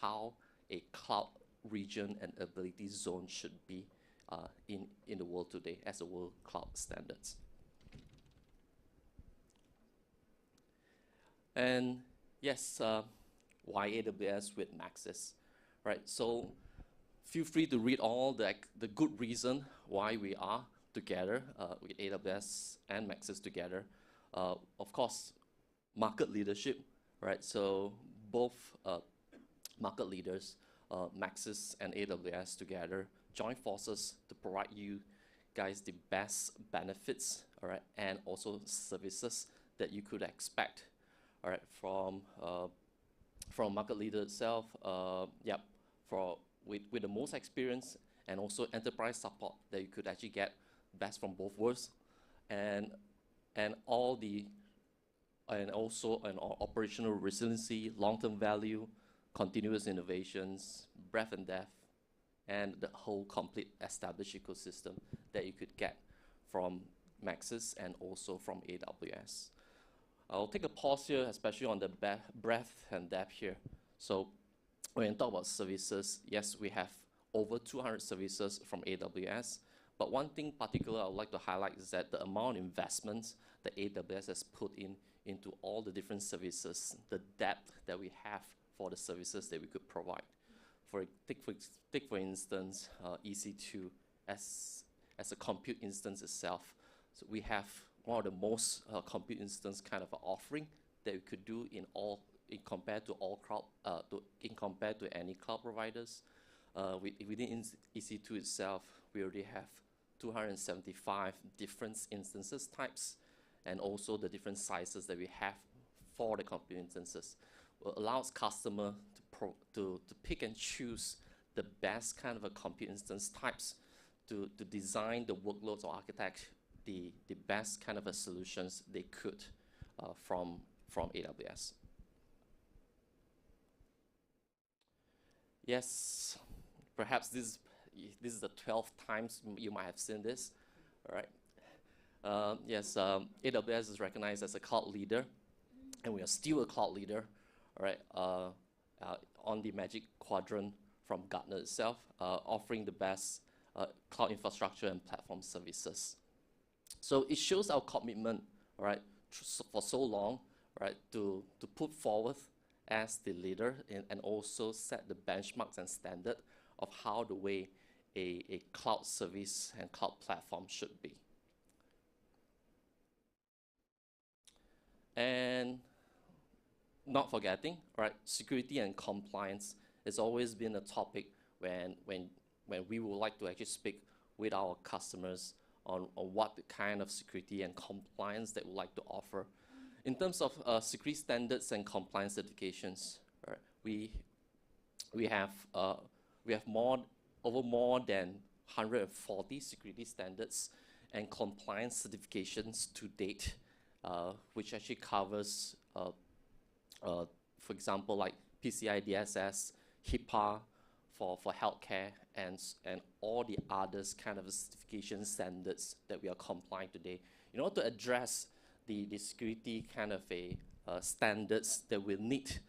how a cloud region and ability zone should be in the world today as a world cloud standards. And yes, why AWS with Maxis, right? So feel free to read all the good reason why we are together with AWS and Maxis together. Of course, market leadership, right? So both market leaders, Maxis and AWS together, join forces to provide you guys the best benefits, all right, and also services that you could expect, all right, from market leader itself. Yep, with the most experience and also enterprise support that you could actually get best from both worlds, and also an operational resiliency, long-term value, continuous innovations, breadth and depth, and the whole complete established ecosystem that you could get from Maxis and also from AWS. I'll take a pause here, especially on the breadth and depth here. So when you talk about services, yes, we have over 200 services from AWS. But one thing particular I would like to highlight is that the amount of investments that AWS has put into all the different services, the depth that we have for the services that we could provide. Take for instance, EC2 as a compute instance itself. So we have one of the most compute instance kind of offering that we could do compared to any cloud providers. Within EC2 itself, we already have 275 different instances types, and also the different sizes that we have for the compute instances. It allows customer to pick and choose the best kind of a compute instance types to design the workloads or architect the best kind of a solutions they could from AWS. Yes, perhaps this is the 12th times you might have seen this, all right? Yes, AWS is recognized as a cloud leader, and we are still a cloud leader, all right, on the Magic Quadrant from Gartner itself, offering the best cloud infrastructure and platform services. So it shows our commitment, all right, for so long, right, to put forward as the leader and also set the benchmarks and standard of how the way a cloud service and cloud platform should be. And not forgetting, right, security and compliance has always been a topic when we would like to actually speak with our customers on what the kind of security and compliance that we like to offer. In terms of security standards and compliance certifications, right, we have over more than 140 security standards and compliance certifications to date, which actually covers, for example, like PCI DSS, HIPAA for healthcare, and all the others kind of certification standards that we are complying today. In order to address the security kind of standards that we need,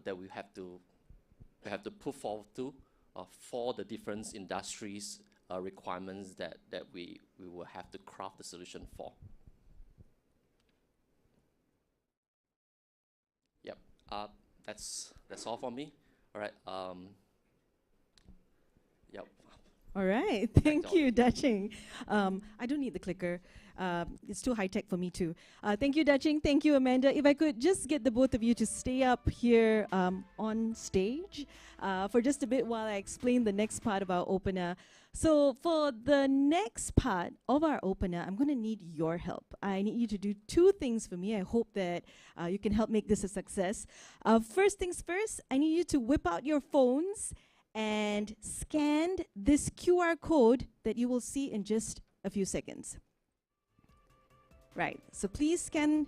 that we have to put forward to for the different industries requirements that we will have to craft the solution for. Yep, that's all for me. All right. Yep. All right, thank you, Daching. I don't need the clicker. It's too high-tech for me too. Thank you, Daching. Thank you, Amanda. If I could just get the both of you to stay up here on stage for just a bit while I explain the next part of our opener. So for the next part of our opener, I'm going to need your help. I need you to do two things for me. I hope that you can help make this a success. First things first, I need you to whip out your phones and scan this QR code that you will see in just a few seconds. Right, so please scan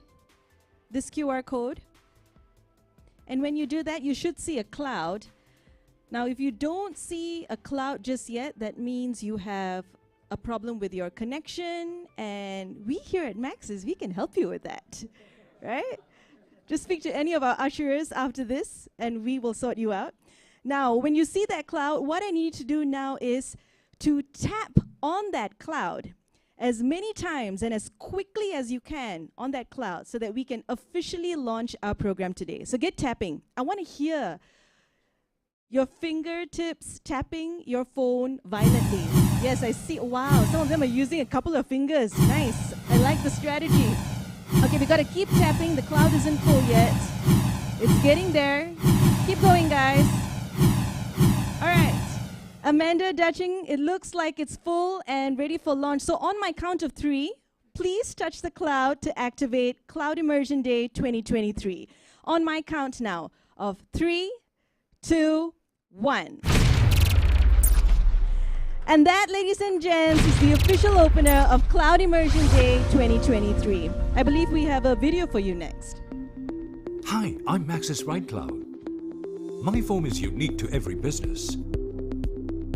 this QR code. And when you do that, you should see a cloud. Now, if you don't see a cloud just yet, that means you have a problem with your connection. And we here at Maxis, we can help you with that, right? Just speak to any of our ushers after this, and we will sort you out. Now, when you see that cloud, what I need to do now is to tap on that cloud as many times and as quickly as you can on that cloud so that we can officially launch our program today. So get tapping. I want to hear your fingertips tapping your phone violently. Yes, I see. Wow, some of them are using a couple of fingers. Nice. I like the strategy. Okay, we got to keep tapping. The cloud isn't full yet. It's getting there. Keep going, guys. All right. Amanda, Dutching, it looks like it's full and ready for launch. So on my count of 3, please touch the cloud to activate Cloud Immersion Day 2023. On my count now of 3, 2, 1. And that, ladies and gents, is the official opener of Cloud Immersion Day 2023. I believe we have a video for you next. Hi, I'm Maxis Right Cloud. My form is unique to every business.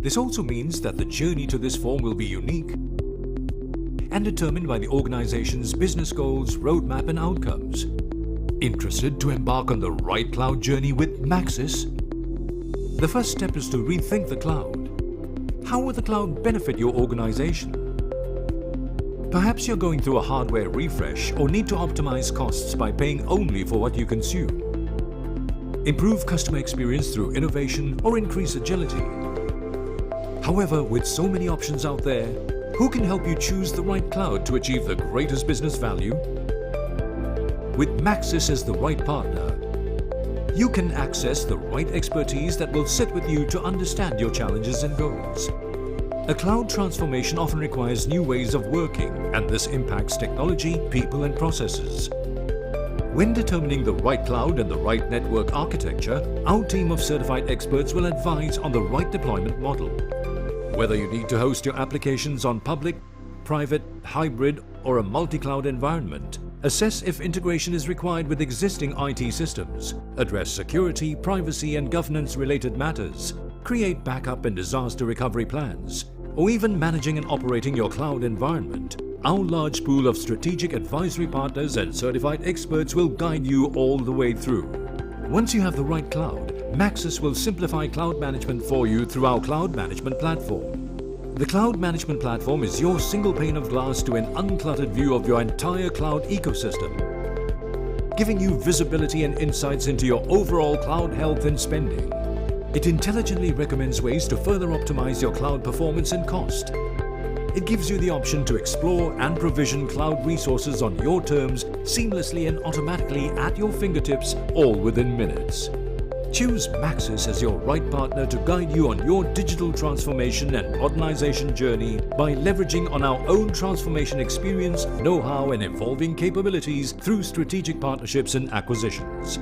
This also means that the journey to this form will be unique and determined by the organization's business goals, roadmap, and outcomes. Interested to embark on the right cloud journey with Maxis? The first step is to rethink the cloud. How will the cloud benefit your organization? Perhaps you're going through a hardware refresh or need to optimize costs by paying only for what you consume. Improve customer experience through innovation or increase agility. However, with so many options out there, who can help you choose the right cloud to achieve the greatest business value? With Maxis as the right partner, you can access the right expertise that will sit with you to understand your challenges and goals. A cloud transformation often requires new ways of working, and this impacts technology, people, and processes. When determining the right cloud and the right network architecture, our team of certified experts will advise on the right deployment model. Whether you need to host your applications on public, private, hybrid, or a multi-cloud environment, assess if integration is required with existing IT systems, address security, privacy, and governance-related matters, create backup and disaster recovery plans, or even managing and operating your cloud environment. Our large pool of strategic advisory partners and certified experts will guide you all the way through. Once you have the right cloud, Maxis will simplify cloud management for you through our cloud management platform. The cloud management platform is your single pane of glass to an uncluttered view of your entire cloud ecosystem, giving you visibility and insights into your overall cloud health and spending. It intelligently recommends ways to further optimize your cloud performance and cost. It gives you the option to explore and provision cloud resources on your terms seamlessly and automatically at your fingertips, all within minutes. Choose Maxis as your right partner to guide you on your digital transformation and modernization journey by leveraging on our own transformation experience, know-how, and evolving capabilities through strategic partnerships and acquisitions.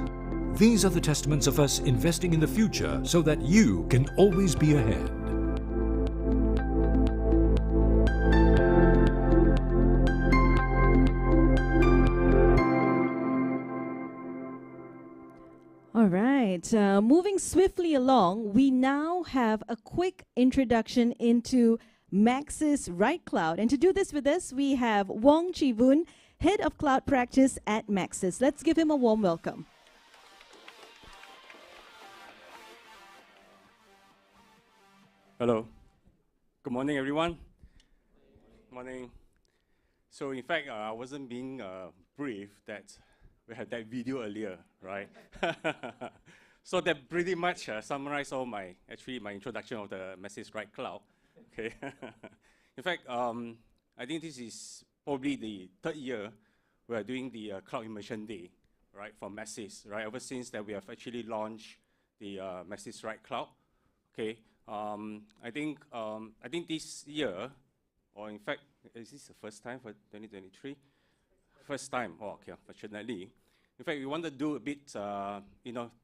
These are the testaments of us investing in the future so that you can always be ahead. All right, moving swiftly along, we now have a quick introduction into Maxis Right Cloud. And to do this with us, we have Wong Chi-Voon, Head of Cloud Practice at Maxis. Let's give him a warm welcome. Hello. Good morning, everyone. Morning. So in fact, I wasn't being briefed that we had that video earlier, right? So that pretty much summarized all my introduction of the Maxis Right Cloud. Okay. In fact, I think this is probably the 3rd year we are doing the Cloud Immersion Day, right, for Maxis, right? Ever since that we have actually launched the Maxis Right Cloud. Okay. I think this year, or in fact, is this the first time for 2023? First time. Oh, okay. Fortunately, in fact, we want to do a bit,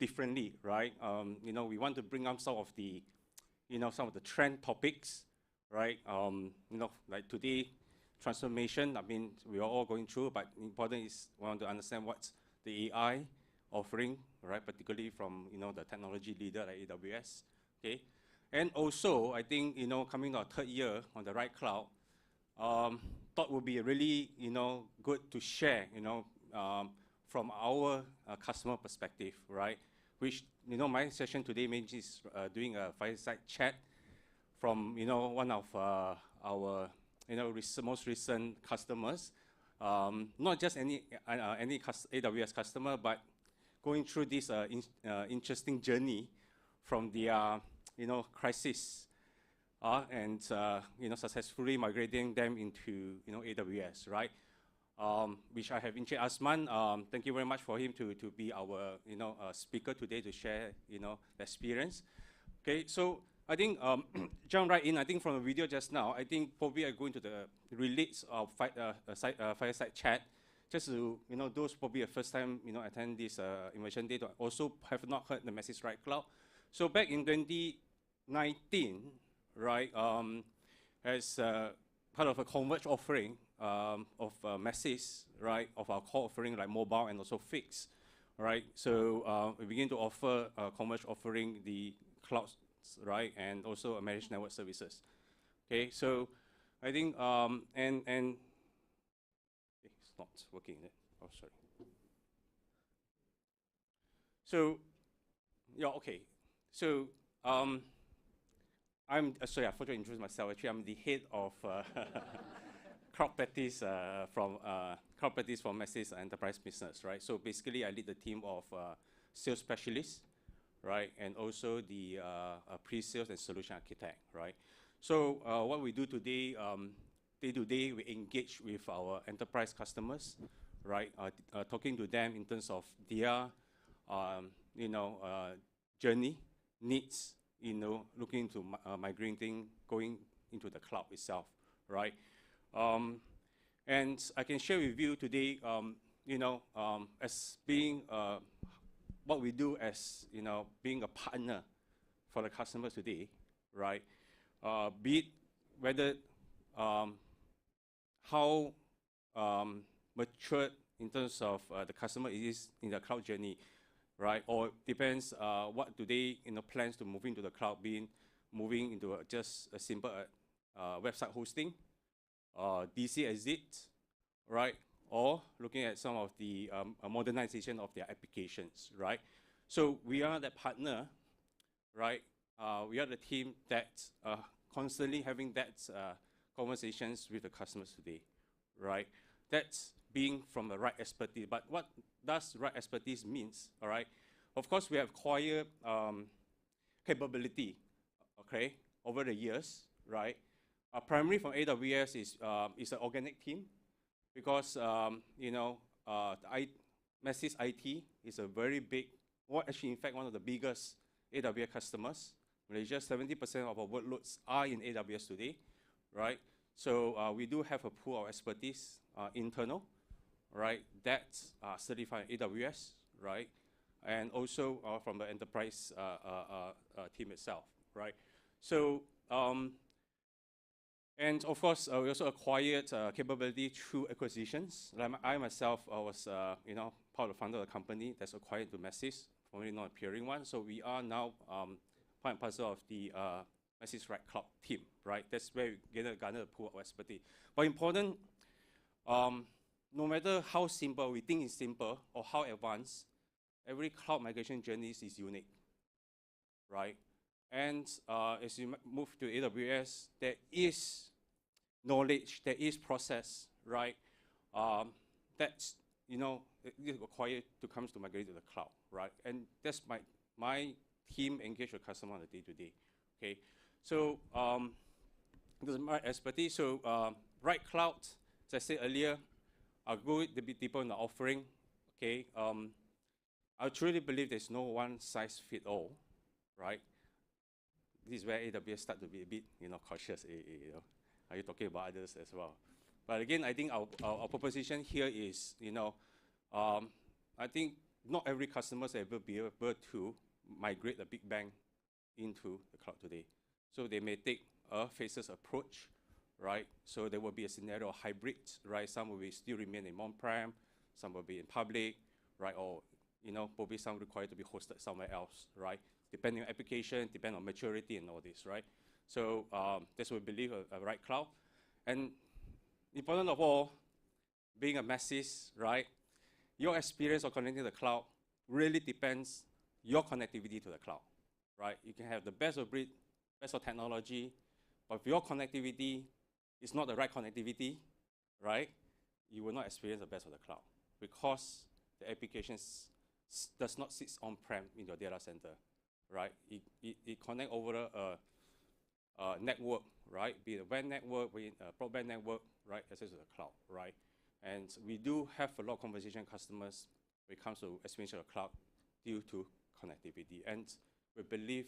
differently, right? We want to bring up some of the, some of the trend topics, right? Like today, transformation. I mean, we are all going through, but important is we want to understand what's the AI offering, right? Particularly from the technology leader like AWS. Okay. And also, I think, coming to our 3rd year on the Right Cloud, thought would be really, good to share, from our customer perspective, right? which, my session today mainly is doing a fireside chat from, one of our, most recent customers. Not just any AWS customer, but going through this interesting journey from their, crisis, and successfully migrating them into, AWS, right? Which I have Encik Asman. Thank you very much for him to be our, speaker today to share, the experience. Okay, so I think jump right in. I think from the video just now, I think probably I go into the relates of fireside chat, just to those probably the first time attend this immersion day, also have not heard the Maxis Right Cloud. So back in 2019, right, as part of a converged offering of Maxis, right, of our core offering like mobile and also fixed, right. So we begin to offer a converged offering, the cloud, right, and also a managed network services. Okay, so I think and it's not working. Oh, sorry. So yeah, okay. So I'm sorry, I forgot to introduce myself. Actually, I'm the head of cloud practice from Maxis Enterprise Business, right? So basically, I lead the team of sales specialists, right, and also the pre-sales and solution architect, right? So what we do today, day to day, we engage with our enterprise customers, right? Talking to them in terms of their, journey, needs, looking to migrating, going into the cloud itself, right? And I can share with you today, as being what we do as, being a partner for the customers today, right? Be it whether how matured in terms of the customer is in the cloud journey, right? Or depends what do they plans to move into the cloud, moving into just a simple website hosting, DC exit, right? Or looking at some of the modernization of their applications, right? So we are that partner, right? We are the team that constantly having that conversations with the customers today, right? That's being from the right expertise. But what does right expertise means, all right? Of course, we have acquired capability, okay, over the years, right? Primarily from AWS is an organic team, because Maxis IT is a very big, actually in fact one of the biggest AWS customers. Malaysia, 70% of our workloads are in AWS today, right? So we do have a pool of expertise internal, right? That's certified AWS, right? And also from the enterprise team itself, right? So and of course, we also acquired capability through acquisitions. Like I myself, I was part of the founder of the company that's acquired to Maxis, formerly not appearing one. So we are now part and parcel of the Maxis Right Cloud team, right? That's where we garner a pool of expertise. But important, no matter how simple we think is simple or how advanced, every cloud migration journey is unique, right? And as you move to AWS, there is knowledge, there is process, right? That's is required to come to migrate to the cloud, right? And that's my team engage with customer on a day-to-day. Okay, so this is my expertise. So Right Cloud, as I said earlier, I'll go a bit deeper in the offering. Okay, I truly believe there's no one size fit all, right? This is where AWS start to be a bit, cautious. Are you talking about others as well? But again, I think our proposition here is, I think not every customer is able to be able to migrate a big bang into the cloud today. So they may take a phases approach, right? So there will be a scenario of hybrid, right? Some will still remain in on-prem, some will be in public, right? Or probably some required to be hosted somewhere else, right? Depending on application, depending on maturity and all this, right? So that's what we believe a right cloud. And important of all, being a Maxis, right? Your experience of connecting to the cloud really depends your connectivity to the cloud, right? You can have the best of breed, best of technology, but if your connectivity is not the right connectivity, right, you will not experience the best of the cloud because the application does not sit on-prem in your data center, right? It connects over a network, right? Be it a WAN network, be it a broadband network, right? Access to the cloud, right? And we do have a lot of conversation with customers when it comes to experience of the cloud due to connectivity. And we believe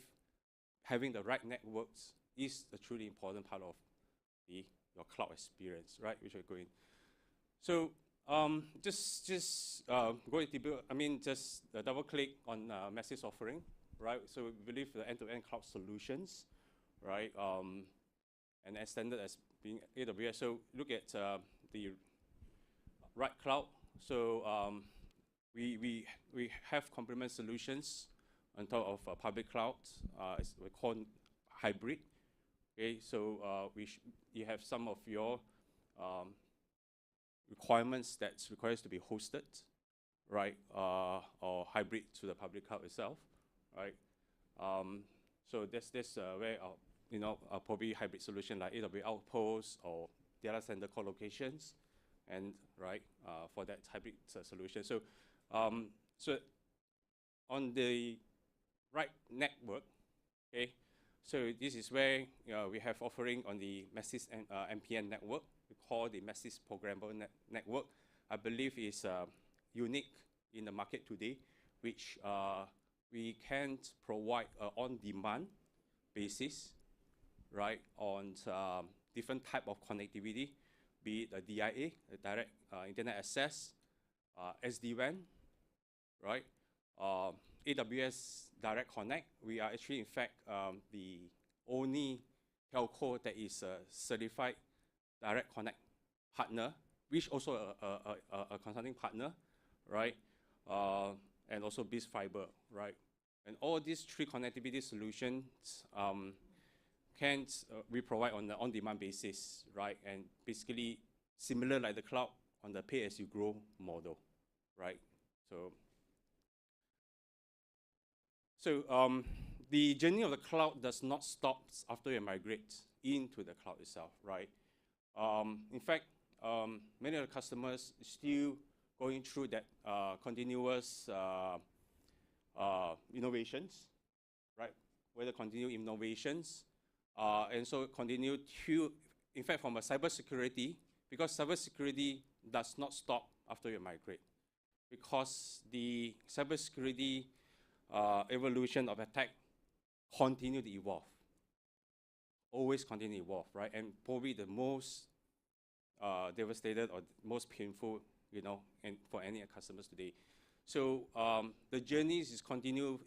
having the right networks is a truly important part of your cloud experience, right? Which we're going. So just going to just double click on Maxis offering, right? So we believe the end-to-end cloud solutions, right? And extended as being AWS. So look at the right cloud. So we have complement solutions on top of public cloud. We call hybrid. Okay, so you have some of your requirements that requires to be hosted, right, or hybrid to the public cloud itself, right? So that's where probably hybrid solution like AWS Outposts or data center co-locations, and right for that hybrid solution. So so on the right network, okay. So this is where we have offering on the Maxis MPN network. We call the Maxis Programmable Network. I believe is unique in the market today, which we can provide on-demand basis, right, on different type of connectivity, be it a DIA, a direct internet access, SD-WAN, right, AWS Direct Connect. We are actually, in fact, the only telco that is a certified Direct Connect partner, which also a consulting partner, right, and also Biz Fiber, right. And all these three connectivity solutions we provide on the on-demand basis, right, and basically similar like the cloud on the pay-as-you-grow model, right. So the journey of the cloud does not stop after you migrate into the cloud itself, right? In fact, many of the customers still going through that continuous innovations, right? Whether continue innovations, and so continue to, in fact, from a cybersecurity, because cybersecurity does not stop after you migrate, because the cybersecurity evolution of attack continue to evolve, always continue to evolve, right? And probably the most devastated or most painful, and for any customers today. So the journeys is continued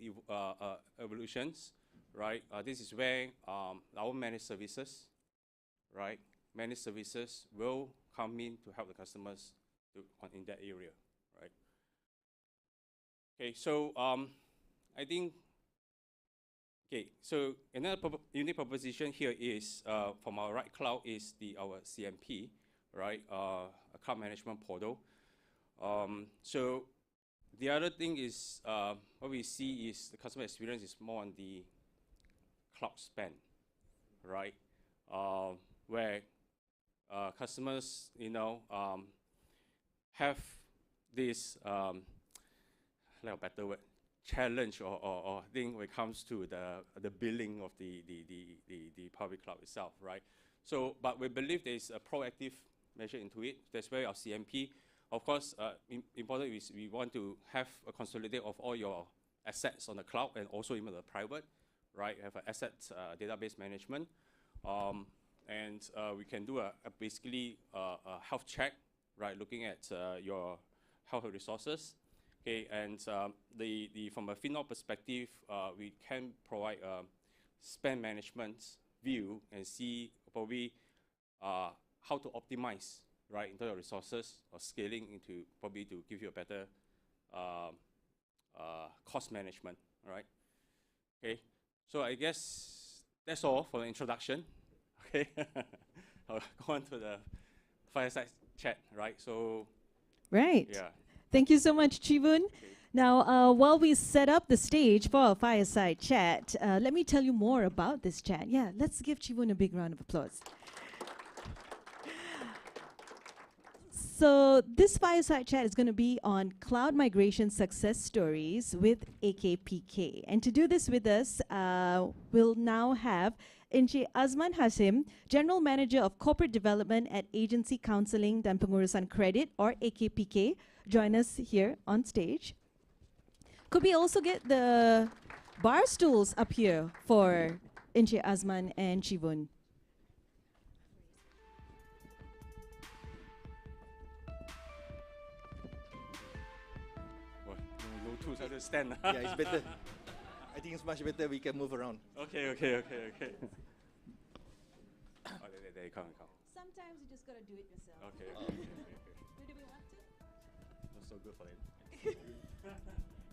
evolutions, right? This is where our managed services, right? Managed services will come in to help the customers in that area, right? Okay, so I think, okay, so another unique proposition here is from our right cloud is our CMP, right? A cloud management portal. So the other thing is what we see is the customer experience is more on the cloud spend, right? Where customers, have this, like a better word, challenge or thing when it comes to the billing of the public cloud itself, right? So, but we believe there is a proactive measure into it. That's where our CMP, of course, important is we want to have a consolidate of all your assets on the cloud and also even the private, right? Have an asset database management, and we can do basically a health check, right? Looking at your health resources. Okay, and from a FinOps perspective, we can provide a spend management view and see probably how to optimize, right, into your resources or scaling into probably to give you a better cost management, right? Okay, so I guess that's all for the introduction. Okay, I'll go on to the fireside chat, right? So, right. yeah. Thank you so much, Chivun. Now, while we set up the stage for our fireside chat, let me tell you more about this chat. Yeah, let's give Chivun a big round of applause. So this fireside chat is going to be on cloud migration success stories with AKPK. And to do this with us, we'll now have Encik Azman Hasim, General Manager of Corporate Development at Agency Counseling dan Pengurusan Kredit, or AKPK, join us here on stage. Could we also get the bar stools up here for Encik Azman and Chivun? No tools, I have to stand. Yeah, it's better. I think it's much better we can move around. Okay. Oh, there you come. Sometimes you just got to do it yourself. Okay. Do we want to? Not so good for it.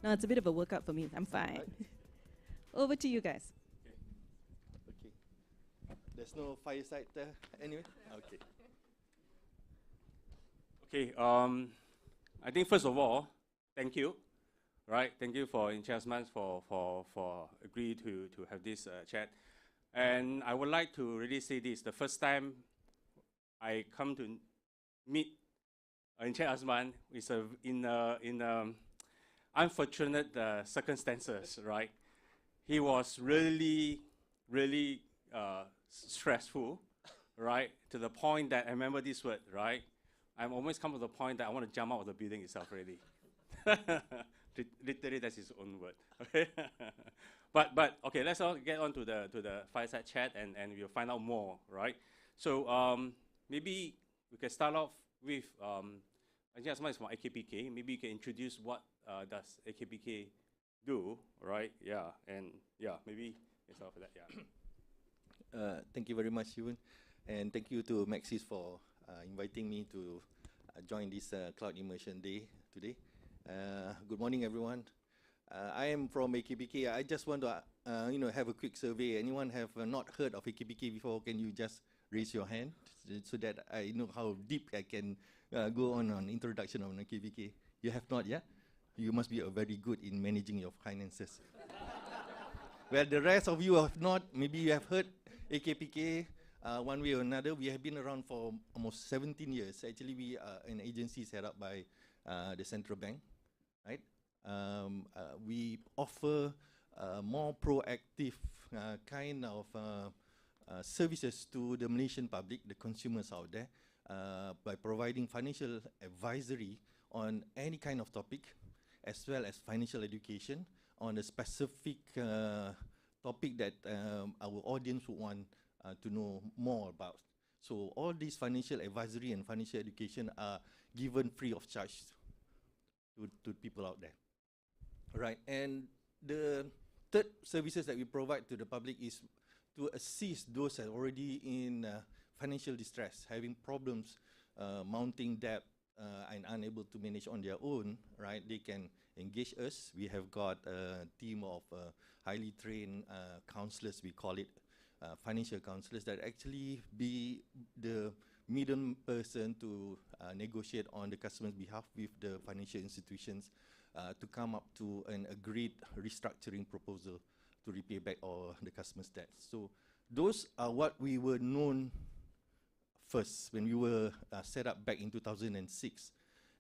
No, it's a bit of a workout for me. I'm fine. Over to you guys. Okay. There's no fireside there anyway? Okay. Okay, I think first of all, thank you. Right, thank you for Azman for agree to have this chat. And I would like to really say this, the first time I come to meet Azman is in unfortunate circumstances, right? He was really stressful, right? To the point that I remember this word, right? I'm almost come to the point that I want to jump out of the building itself already. Literally, that's his own word. Okay, but okay, let's all get on to the fireside chat and we'll find out more, right? So maybe we can start off with I think Azman is from AKPK. Maybe you can introduce what does AKPK do, right? Yeah, and yeah, maybe it's all for that. Yeah. Thank you very much, Ewan. And thank you to Maxis for inviting me to join this Cloud Immersion Day today. Good morning, everyone. I am from AKPK. I just want to have a quick survey. Anyone have not heard of AKPK before? Can you just raise your hand so that I know how deep I can go on introduction of AKPK? You have not yet? You must be very good in managing your finances. Well, the rest of you have not. Maybe you have heard AKPK one way or another. We have been around for almost 17 years. Actually, we are an agency set up by the central bank, right? We offer more proactive kind of services to the Malaysian public, the consumers out there, by providing financial advisory on any kind of topic, as well as financial education on a specific topic that our audience would want to know more about. So all these financial advisory and financial education are given free of charge to people out there. Right, and the third services that we provide to the public is to assist those that are already in financial distress, having problems, mounting debt, and unable to manage on their own, right? They can engage us. We have got a team of highly trained counselors, we call it financial counselors, that actually be the middle person to negotiate on the customer's behalf with the financial institutions to come up to an agreed restructuring proposal to repay back all the customer's debts. So those are what we were known first when we were set up back in 2006.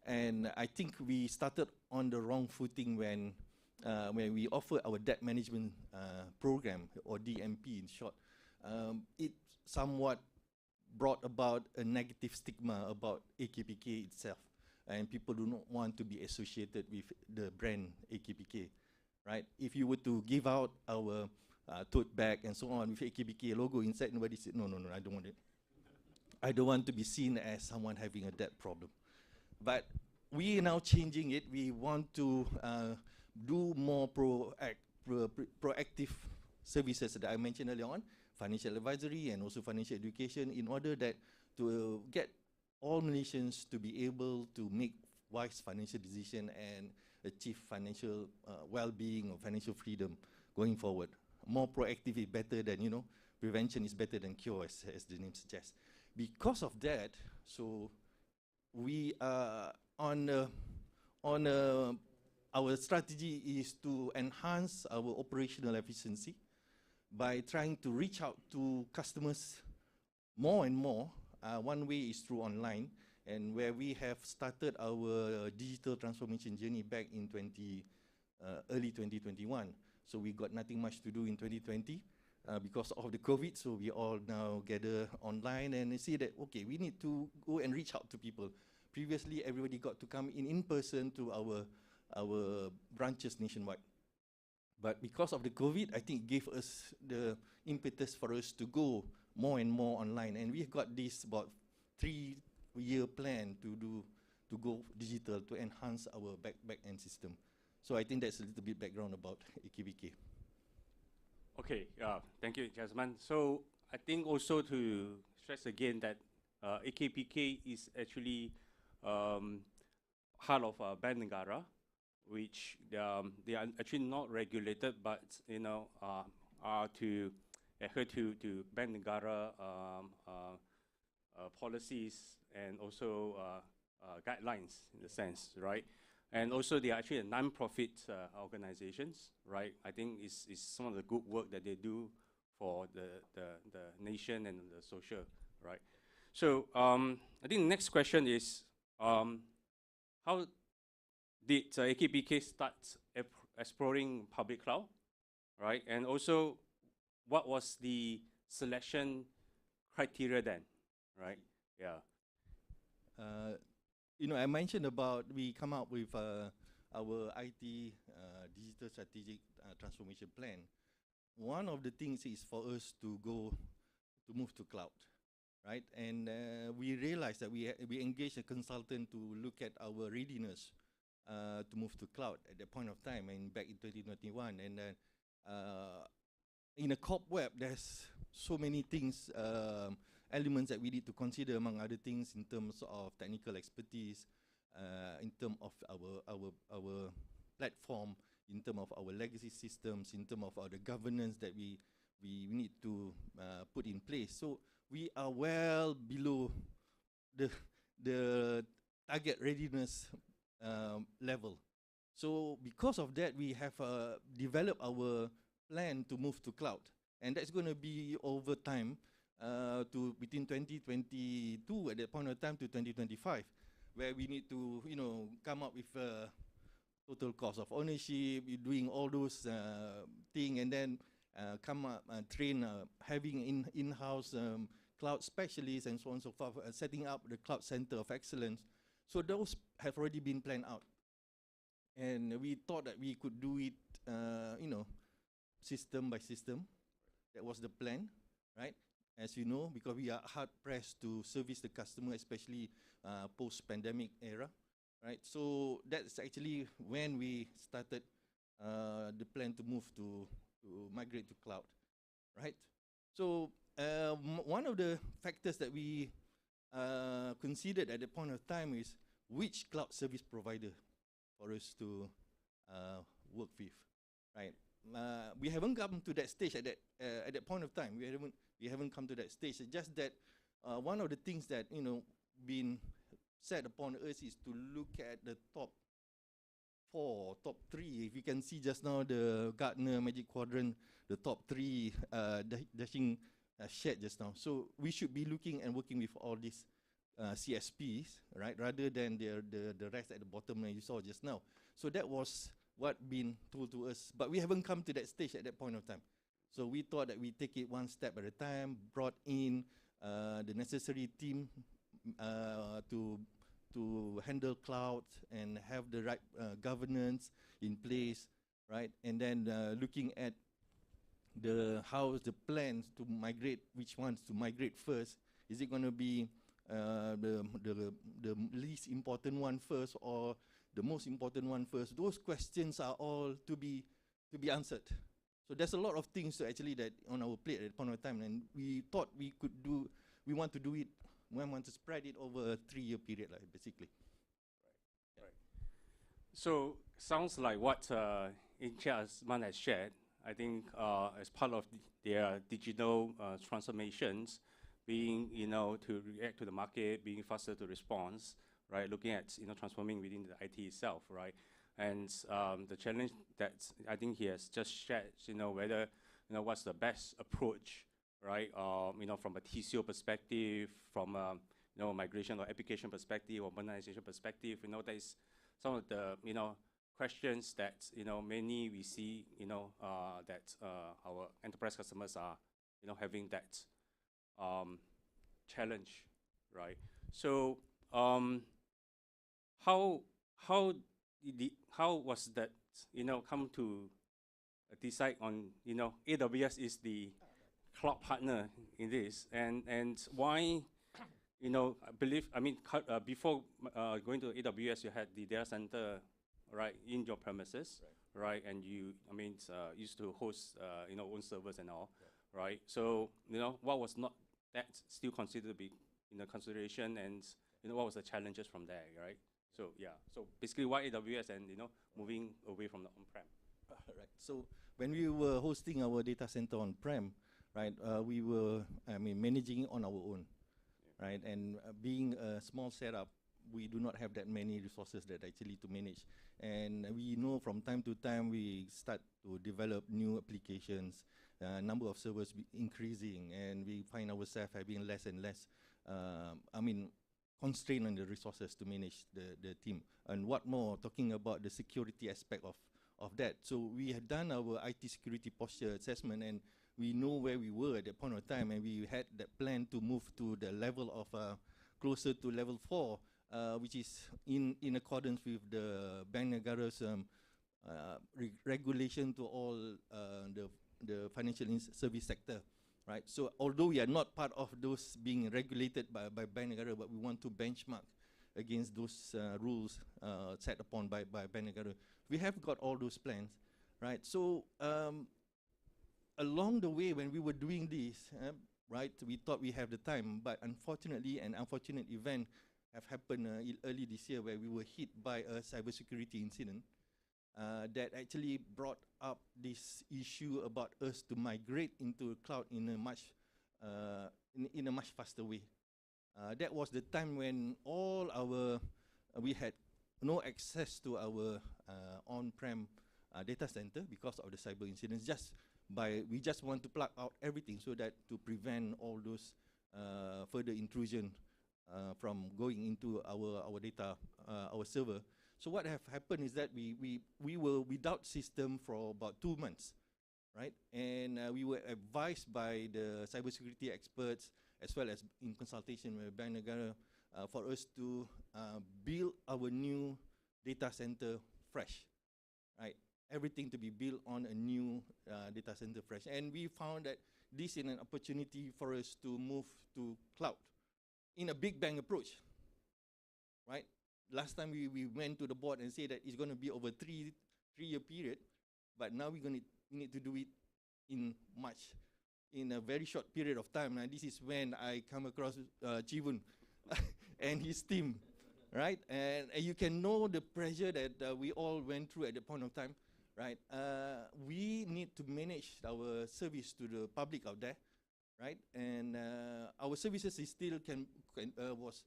And I think we started on the wrong footing when we offered our debt management program, or DMP in short. It somewhat brought about a negative stigma about AKPK itself, and people do not want to be associated with the brand AKPK, right? If you were to give out our tote bag and so on with AKPK logo inside, nobody said, no, I don't want it. I don't want to be seen as someone having a debt problem. But we are now changing it. We want to do more proactive services that I mentioned earlier on, financial advisory and also financial education, in order that to get all Malaysians to be able to make wise financial decisions and achieve financial well-being or financial freedom going forward. More proactive is better than, prevention is better than cure, as the name suggests. Because of that, so we are on on our strategy is to enhance our operational efficiency by trying to reach out to customers more and more. One way is through online, and where we have started our digital transformation journey back in early 2021. So we got nothing much to do in 2020 because of the COVID. So we all now gather online and see that, okay, we need to go and reach out to people. Previously, everybody got to come in person to our branches nationwide. But because of the COVID, I think it gave us the impetus for us to go more and more online. And we've got this about 3-year plan to go digital to enhance our back-end system. So I think that's a little bit background about AKBK. Okay, thank you, Jasmine. So I think also to stress again that AKPK is actually part of Bank Negara, which they are actually not regulated, but are to adhere to Bank Negara policies and also guidelines in a sense, right? And also they are actually a non-profit organizations, right? I think it's some of the good work that they do for the nation and the social, right? So I think the next question is, how did AKPK start exploring public cloud, right? And also, what was the selection criteria then, right? Yeah. I mentioned about we come up with our IT digital strategic transformation plan. One of the things is for us to move to cloud, right? And we realized that we engaged a consultant to look at our readiness to move to cloud at that point of time, and back in 2021. And in a corp web, there's so many things, elements that we need to consider, among other things, in terms of technical expertise, in terms of our platform, in terms of our legacy systems, in terms of the governance that we need to put in place. So we are well below the target readiness level. So because of that, we have developed our plan to move to cloud, and that's going to be over time to between 2022 at that point of time to 2025, where we need to come up with a total cost of ownership, doing all those things, and then come up and train, having in-house cloud specialists and so on and so forth, setting up the cloud center of excellence. So those have already been planned out, and we thought that we could do it, system by system. That was the plan, right? As you know, because we are hard pressed to service the customer, especially post-pandemic era, right? So that's actually when we started the plan to move to migrate to cloud, right? So one of the factors that we considered at the point of time is which cloud service provider for us to work with, right? We haven't come to that stage at that point of time. We haven't come to that stage. It's just that one of the things that been set upon us is to look at the top 4, top 3. If you can see just now the Gartner Magic Quadrant, the top 3 dashing shared just now. So we should be looking and working with all these CSPs, right, rather than the rest at the bottom that you saw just now. So that was what been told to us, but we haven't come to that stage at that point of time. So we thought that we take it one step at a time, brought in the necessary team to handle cloud and have the right governance in place, right? And then looking at how's the plans to migrate, which ones to migrate first. Is it going to be the least important one first, or the most important one first? Those questions are all to be answered. So there's a lot of things actually that on our plate at the point of time, and we thought we want to do it, we want to spread it over a 3-year period, basically. Right. So sounds like what Jasmine has shared. I think as part of their digital transformations, being to react to the market, being faster to response, right? Looking at transforming within the IT itself, right? And the challenge that I think he has just shared, whether what's the best approach, right? From a TCO perspective, from migration or application perspective or modernization perspective, that is some of the questions that many we see that our enterprise customers are having that challenge, right? So how was that come to decide on AWS is the cloud partner in this, and why I mean before going to AWS you had the data center right in your premises, right? And you used to host own servers and all, right? So what was not that still considered to be consideration, and what was the challenges from there, right? So yeah, so basically why AWS and moving away from the on-prem. Right. So when we were hosting our data center on-prem, right, we were managing it on our own, right? And being a small setup, we do not have that many resources that actually to manage. And we know from time to time we start to develop new applications, number of servers increasing, and we find ourselves having less and less, constraint on the resources to manage the team. And what more, talking about the security aspect of that. So we had done our IT security posture assessment, and we know where we were at that point of time, and we had that plan to move to the level of closer to level 4, which is in accordance with the Bank Negara's regulation to all the financial service sector, right? So although we are not part of those being regulated by Bank Negara, but we want to benchmark against those rules set upon by Bank Negara. We have got all those plans, right? So along the way when we were doing this, right, we thought we have the time, but unfortunately an unfortunate event have happened early this year where we were hit by a cybersecurity incident that actually brought up this issue about us to migrate into cloud in a much faster way. That was the time when all our we had no access to our on-prem data center because of the cyber incidents. We just want to plug out everything so that to prevent all those further intrusion from going into our data, our server. So what have happened is that we were without system for about 2 months, right? And we were advised by the cybersecurity experts as well as in consultation with Bank Negara for us to build our new data center fresh, right? Everything to be built on a new data center fresh. And we found that this is an opportunity for us to move to cloud in a big bang approach, right? Last time we went to the board and said that it's going to be over three-year period, but now we need to do it in a very short period of time. And this is when I come across Chivun and his team, right? And you can know the pressure that we all went through at the point of time, right? We need to manage our service to the public out there, right? And our services is still was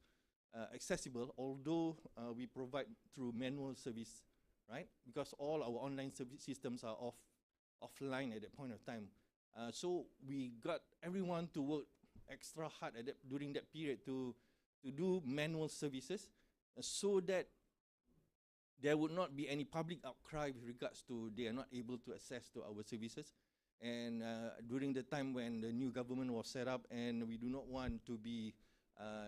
accessible, although we provide through manual service, right? Because all our online service systems are offline at that point of time. So we got everyone to work extra hard during that period to do manual services so that there would not be any public outcry with regards to they are not able to access to our services. And during the time when the new government was set up, and we do not want to be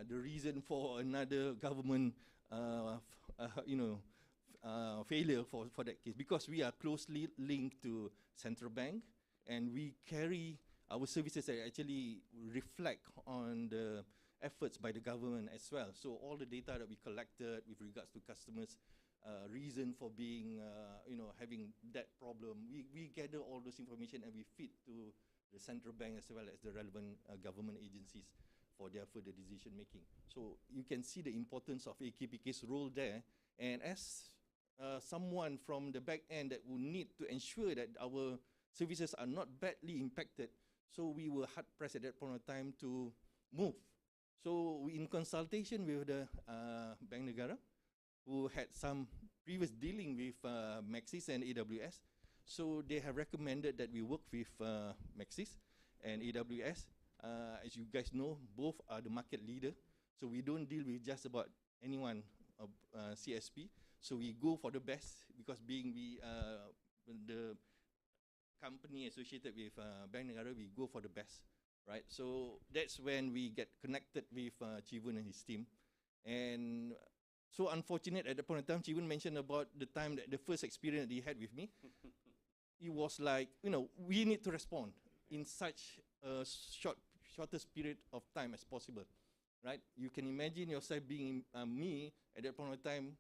the reason for another government failure for that case, because we are closely linked to central bank, and we carry our services that actually reflect on the efforts by the government as well. So all the data that we collected with regards to customers' reason for being, having that problem, we gather all those information and we feed to the central bank as well as the relevant government agencies for their further decision making. So you can see the importance of AKPK's role there. And as someone from the back end that will need to ensure that our services are not badly impacted, so we were hard pressed at that point of time to move So in consultation with the Bank Negara, who had some previous dealing with Maxis and AWS, so they have recommended that we work with Maxis and AWS. As you guys know, both are the market leader, so we don't deal with just about anyone of CSP. So we go for the best, because being the company associated with Bank Negara, we go for the best, right? So that's when we get connected with Chivun and his team. And so unfortunate at that point in time, Chivun mentioned about the time that the first experience that he had with me. It was like, you know, we need to respond in such a shortest period of time as possible, right? You can imagine yourself being me at that point of time,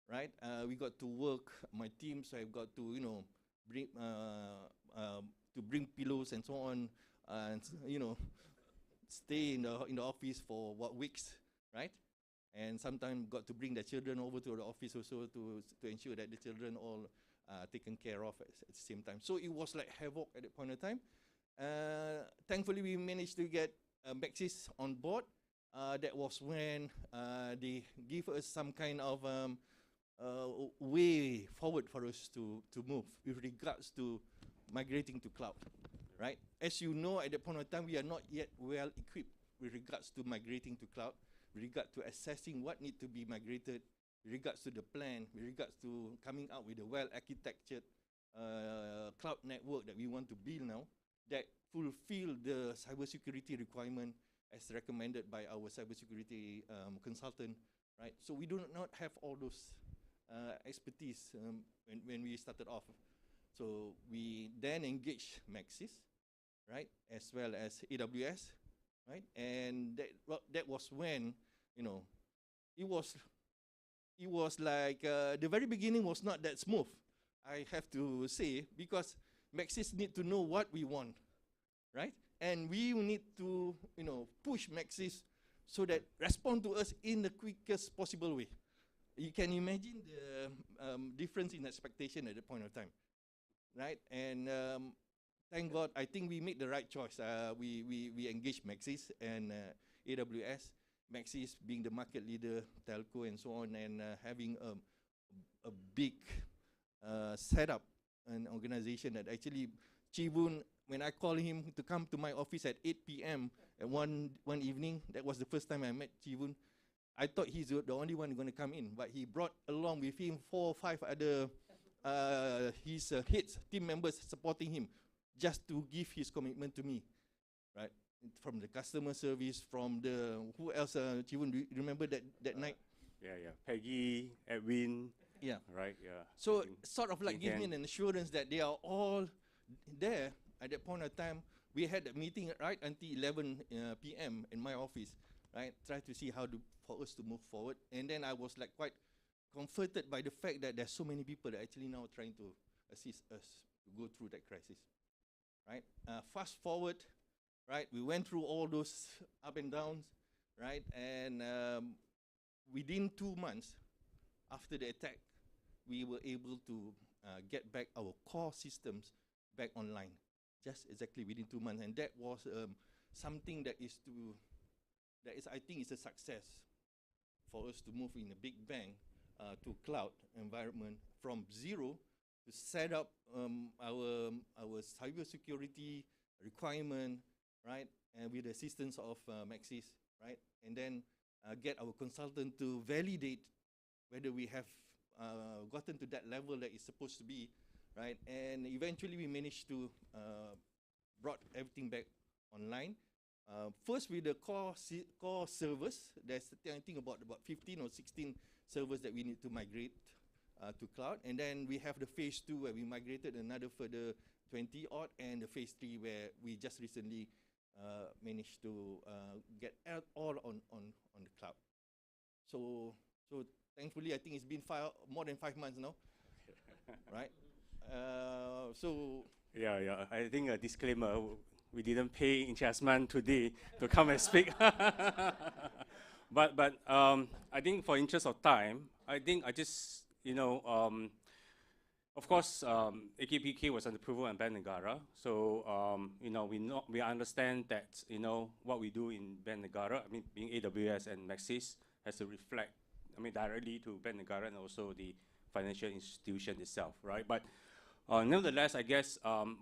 right? We got to work, my team, so I've got to, you know, bring pillows and so on, and you know, stay in the office for what, weeks, right? And sometimes got to bring the children over to the office also to ensure that the children all taken care of at the same time. So it was like havoc at that point of time. Thankfully, we managed to get Maxis on board. That was when they gave us some kind of way forward for us to move with regards to migrating to cloud, right? As you know, at that point of time, we are not yet well equipped with regards to migrating to cloud, with regard to assessing what needs to be migrated, with regards to the plan, with regards to coming out with a well-architectured cloud network that we want to build now, that fulfill the cybersecurity requirement as recommended by our cybersecurity consultant, right? So we do not have all those expertise when we started off. So we then engaged Maxis, right, as well as AWS, right? And that was when, you know, it was like the very beginning was not that smooth, I have to say, because Maxis need to know what we want, right? And we need to, you know, push Maxis so that respond to us in the quickest possible way. You can imagine the difference in expectation at the point of time, right? And thank God, I think we made the right choice. We engaged Maxis and AWS. Maxis being the market leader, telco and so on, and having a big setup and organization that actually Chivun, when I called him to come to my office at 8 p.m. at one evening, that was the first time I met Chivun. I thought he's the only one going to come in, but he brought along with him 4 or 5 other his heads, team members supporting him, just to give his commitment to me, right? From the customer service, from the, who else, Chivun, do you remember that night? Yeah. Peggy, Edwin. Yeah. Right, yeah. So sort of like give me an assurance that they are all there at that point of time. We had a meeting right until 11 p.m. in my office, right? Try to see how for us to move forward. And then I was like quite comforted by the fact that there's so many people that actually now trying to assist us to go through that crisis, right? Fast forward, right? We went through all those up and downs, right? And within 2 months after the attack, we were able to get back our core systems back online, just exactly within 2 months. And that was something that is I think is a success for us to move in a big bang to cloud environment from zero, to set up our cybersecurity requirement, right? And with the assistance of Maxis, right? And then get our consultant to validate whether we have gotten to that level that it's supposed to be, right? And eventually we managed to brought everything back online. First with the core servers, there's I think about 15 or 16 servers that we need to migrate to cloud. And then we have the phase 2 where we migrated another further 20 odd, and the phase 3 where we just recently managed to get all on the cloud. So thankfully, I think it's been more than 5 months now, right? So yeah. I think a disclaimer: we didn't pay in Jasmine today to come and speak. but I think for interest of time, I think I just Of course, AKPK was under approval in Ben Negara. So, we understand that, what we do in Ben Negara, I mean, being AWS and Maxis, has to reflect, directly to Ben Negara and also the financial institution itself, right? But nevertheless, I guess, the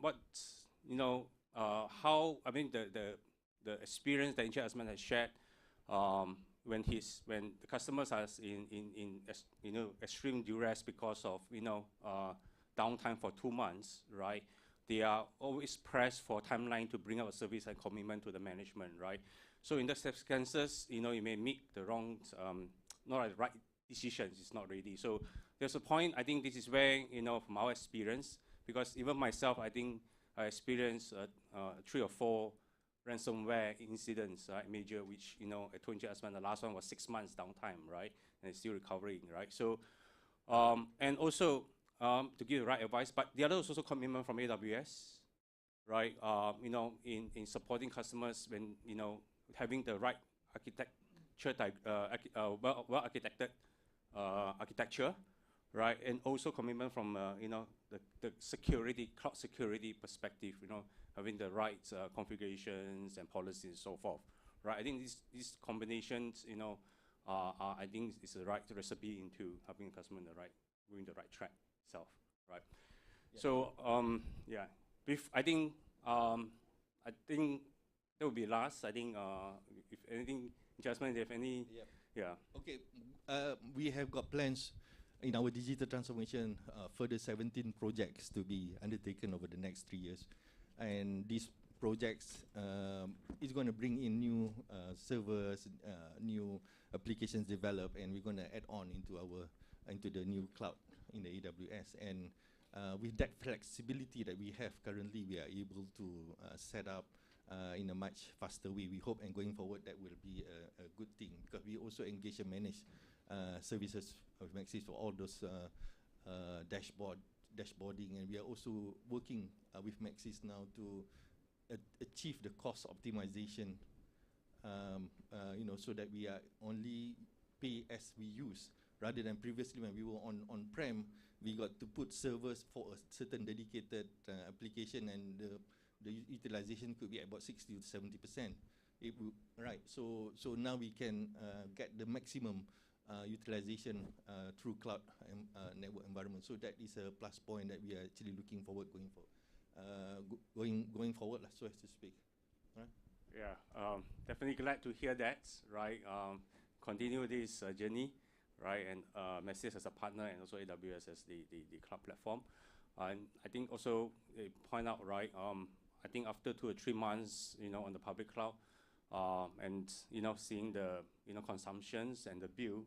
experience that Encik Azman has shared, when the customers are in extreme duress because of downtime for 2 months, right? They are always pressed for timeline to bring out a service and commitment to the management, right? So in those circumstances, you may make the wrong, not the right decisions. It's not ready. So there's a point. I think this is where from our experience, because even myself, I think I experienced 3 or 4 ransomware incidents, right, major, which I told you, the last one was 6 months downtime, right, and it's still recovering, right? So, and also to give the right advice, but the other is also commitment from AWS, right? In supporting customers when having the right well architected architecture, right, and also commitment from the security, cloud security perspective, having the right configurations and policies and so forth, right? I think these combinations, I think is the right recipe into helping the customer going the right track itself, right? Yeah. So yeah, I think that would be last. I think if anything, Jasmine, do you have any? Yep. Yeah. Okay, we have got plans in our digital transformation, further 17 projects to be undertaken over the next 3 years. And these projects is going to bring in new servers, new applications developed, and we're going to add on into the new cloud in the AWS. And with that flexibility that we have currently, we are able to set up in a much faster way. We hope, and going forward, that will be a good thing, because we also engage and manage services of Maxis for all those dashboarding, and we are also working with Maxis now to achieve the cost optimization, so that we are only pay as we use, rather than previously when we were on-prem, we got to put servers for a certain dedicated application, and the utilization could be about 60 to 70%. Right, so now we can get the maximum utilization through cloud network environment. So that is a plus point that we are actually looking forward going forward, so as to speak. Right? Yeah, definitely glad to hear that. Right, continue this journey. Right, and Maxis as a partner, and also AWS as the cloud platform. And I think also point out, right, I think after 2 or 3 months, on the public cloud, and seeing the consumptions and the bill,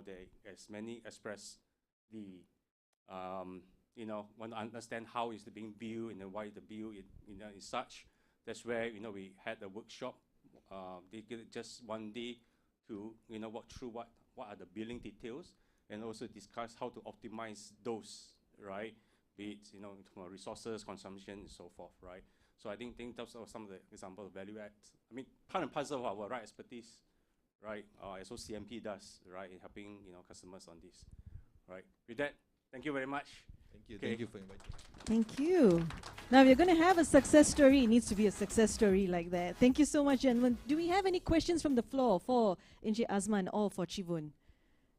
they, as many express the want to understand how is it being billed and why the bill is such. That's where we had a workshop. They get just 1 day to walk through what are the billing details, and also discuss how to optimize those, right? Be it from resources, consumption, and so forth, right? So I think those are some of the examples of value add. I mean, part and parcel of our right expertise, right? As CMP does, right, in helping customers on this, right? With that, thank you very much. Thank you. Okay. Thank you for inviting. Thank you. Now we're going to have a success story. It needs to be a success story like that. Thank you so much, gentlemen. Do we have any questions from the floor for Encik Azman or for Chivun?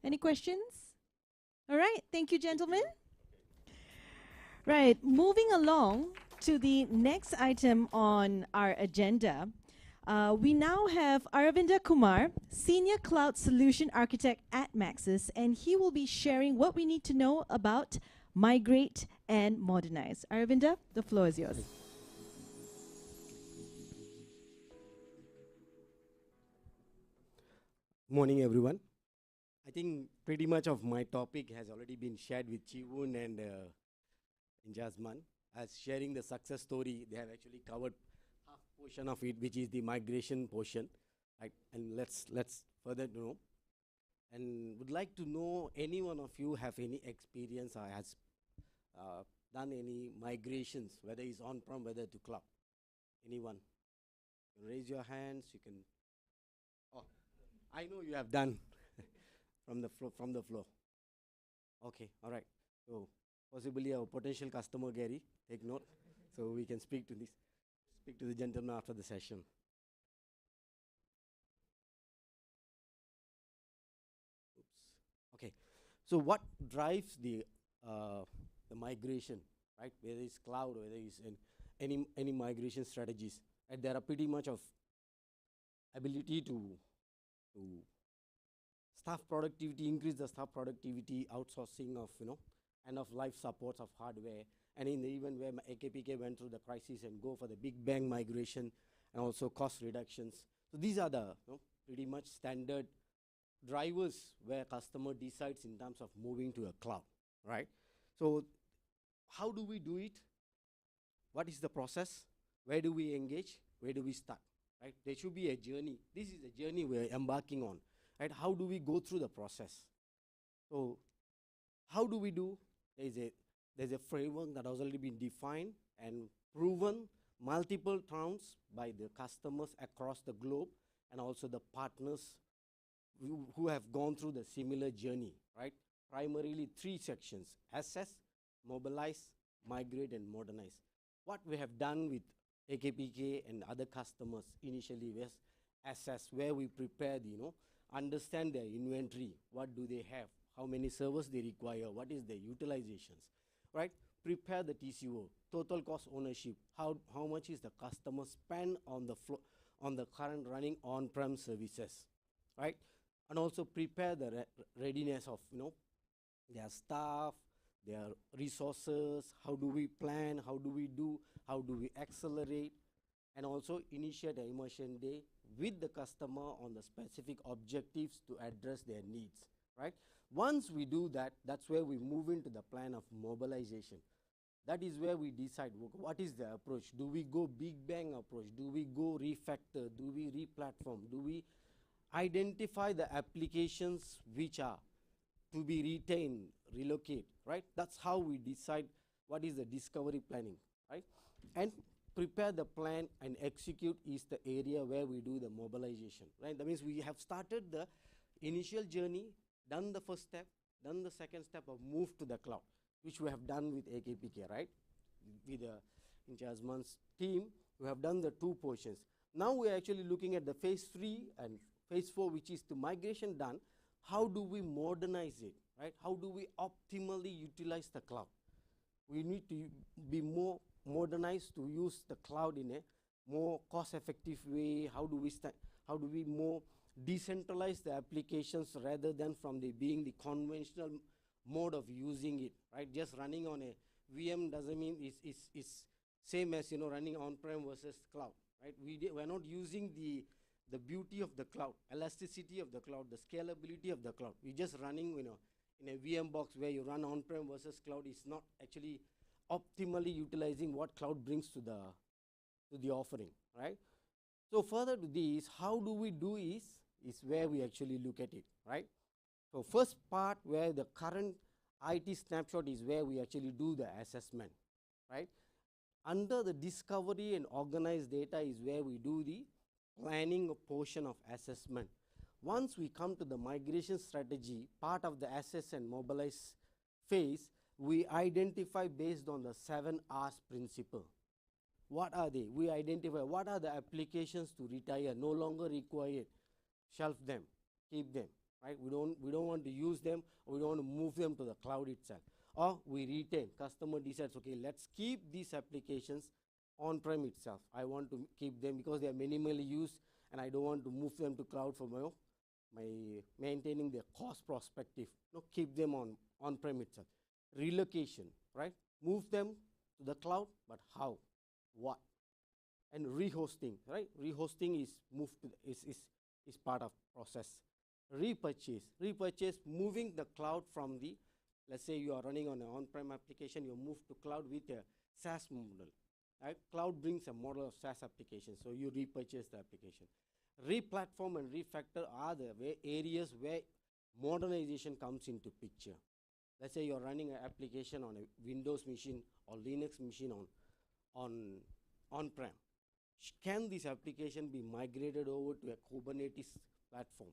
Any questions? All right. Thank you, gentlemen. Right. Moving along to the next item on our agenda, we now have Aravinda Kumar, Senior Cloud Solution Architect at Maxis, and he will be sharing what we need to know about migrate and modernize. Aravinda, the floor is yours. Morning, everyone. I think pretty much of my topic has already been shared with Chivun and Jasman. As sharing the success story, they have actually covered half portion of it, which is the migration portion. Right? And let's further know. And would like to know, any one of you have any experience or has done any migrations, whether it's on-prem, whether to cloud? Anyone? Raise your hands. You can. Oh, I know you have done from the floor. Okay, all right. So possibly our potential customer, Gary. Take note. So we can speak to the gentleman after the session. Oops. Okay. So what drives the migration, right? Whether it's cloud, whether it's any migration strategies, right? There are pretty much of ability to staff productivity, increase the staff productivity, outsourcing of end of life supports of hardware, and in the even where AKPK went through the crisis and go for the big bang migration and also cost reductions. So these are the pretty much standard drivers where customer decides in terms of moving to a cloud, right? So how do we do it? What is the process? Where do we engage? Where do we start? Right? There should be a journey. This is a journey we're embarking on. Right? How do we go through the process? So how do we do? There's a framework that has already been defined and proven multiple times by the customers across the globe and also the partners who have gone through the similar journey, right? Primarily 3 sections: assess, mobilize, migrate, and modernize. What we have done with AKPK and other customers initially was assess, where we prepare the, understand their inventory, what do they have, how many servers they require, what is their utilizations, right? Prepare the TCO, total cost ownership, how much is the customer spend on the current running on-prem services, right? And also prepare the readiness of their staff, their resources, how do we plan, how do we accelerate, and also initiate an immersion day with the customer on the specific objectives to address their needs, right? Once we do that, that's where we move into the plan of mobilization. That is where we decide what is the approach. Do we go big bang approach? Do we go refactor? Do we re-platform? Do we identify the applications which are to be retained, relocate, right? That's how we decide what is the discovery planning, right? And prepare the plan and execute is the area where we do the mobilization, right? That means we have started the initial journey, done the first step, done the second step of move to the cloud, which we have done with AKPK, right? With Jasman's team, we have done the 2 portions. Now we are actually looking at the phase 3 and phase 4, which is the migration done. How do we modernize it, right? How do we optimally utilize the cloud? We need to be more modernized to use the cloud in a more cost-effective way. How do we more decentralize the applications rather than from being the conventional mode of using it, right? Just running on a VM doesn't mean it's same as running on-prem versus cloud, right? We're not using the beauty of the cloud, elasticity of the cloud, the scalability of the cloud. We're just running in a VM box where you run on-prem versus cloud is not actually optimally utilizing what cloud brings to the offering, right? So further to this, how do we do is where we actually look at it, right? So first part where the current IT snapshot is where we actually do the assessment, right? Under the discovery and organized data is where we do the planning portion of assessment. Once we come to the migration strategy, part of the assess and mobilize phase, we identify based on the 7 R's principle. What are they? We identify what are the applications to retire, no longer required, shelf them, keep them, right? We don't want to use them, or we don't want to move them to the cloud itself. Or we retain, customer decides, okay, let's keep these applications on-prem itself. I want to keep them because they are minimally used and I don't want to move them to cloud for my maintaining their cost perspective. Keep them on-prem itself. Relocation, right? Move them to the cloud, but how? What? And rehosting, right? Rehosting is is part of process. Repurchase, moving the cloud from let's say you are running on an on-prem application, you move to cloud with a SaaS model. Right? Cloud brings a model of SaaS application, so you repurchase the application. Re-platform and refactor are the areas where modernization comes into picture. Let's say you're running an application on a Windows machine or Linux machine on-prem. Can this application be migrated over to a Kubernetes platform?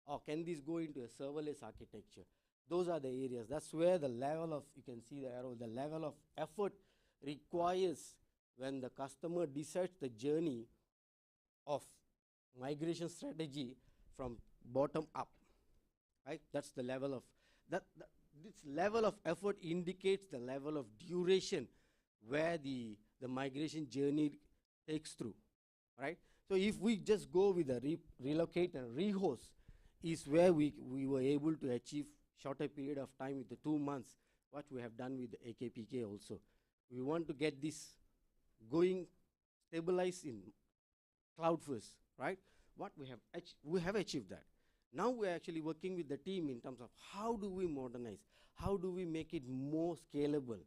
Or can this go into a serverless architecture? Those are the areas. That's where the level of, you can see the arrow, the level of effort requires when the customer decides the journey of migration strategy from bottom up, right? That's the level of, this level of effort indicates the level of duration where the migration journey takes through, right? So if we just go with the relocate and rehost is where we were able to achieve shorter period of time with the 2 months, what we have done with the AKPK also. We want to get this going, stabilized in cloud first, right? What we have achieved that. Now we're actually working with the team in terms of how do we modernize? How do we make it more scalable,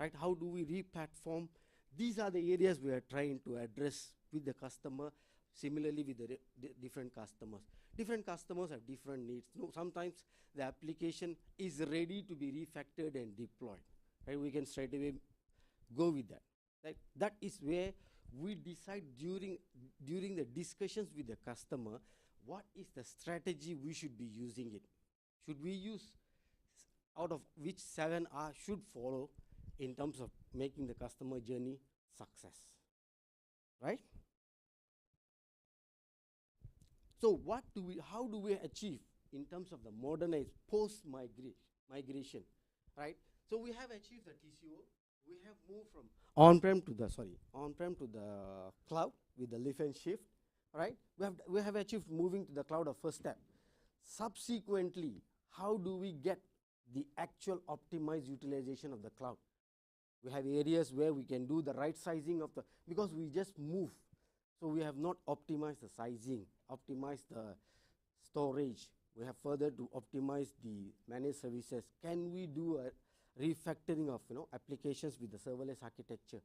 right? How do we re-platform? These are the areas we are trying to address with the customer, similarly with the different customers. Different customers have different needs. No, sometimes the application is ready to be refactored and deployed, right? We can straight away go with that. Right? That is where we decide during the discussions with the customer, what is the strategy we should be using it. Should we use, out of which 7 R should follow in terms of making the customer journey success, right? So how do we achieve in terms of the modernized post-migration, right? So we have achieved the TCO. We have moved from on-prem to the cloud with the lift and shift, right? We have achieved moving to the cloud of first step. Subsequently, how do we get the actual optimized utilization of the cloud? We have areas where we can do the right sizing of because we just move. So we have not optimized the sizing, optimized the storage. We have further to optimize the managed services. Can we do a refactoring of applications with the serverless architecture?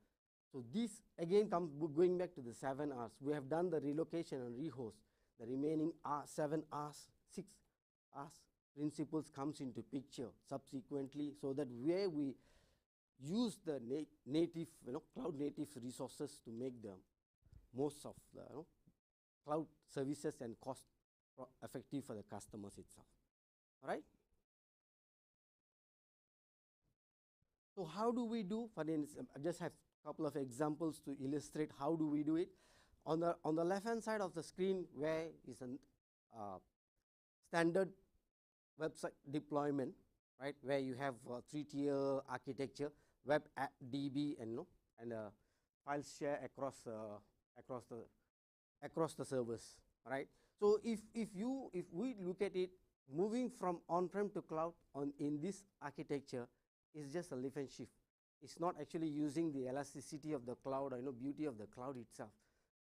So this again comes going back to the 7 Rs. We have done the relocation and rehost. The remaining 7 Rs, 6 Rs principles comes into picture subsequently, so that where we use the native cloud native resources to make the most of the cloud services and cost effective for the customers itself. All right. So how do we do? For instance, I just have a couple of examples to illustrate how do we do it. On the left-hand side of the screen, where is a standard website deployment, right? Where you have 3-tier architecture, web app DB, and file share across the servers, right? So if we look at it, moving from on-prem to cloud in this architecture is just a lift and shift. It's not actually using the elasticity of the cloud or beauty of the cloud itself,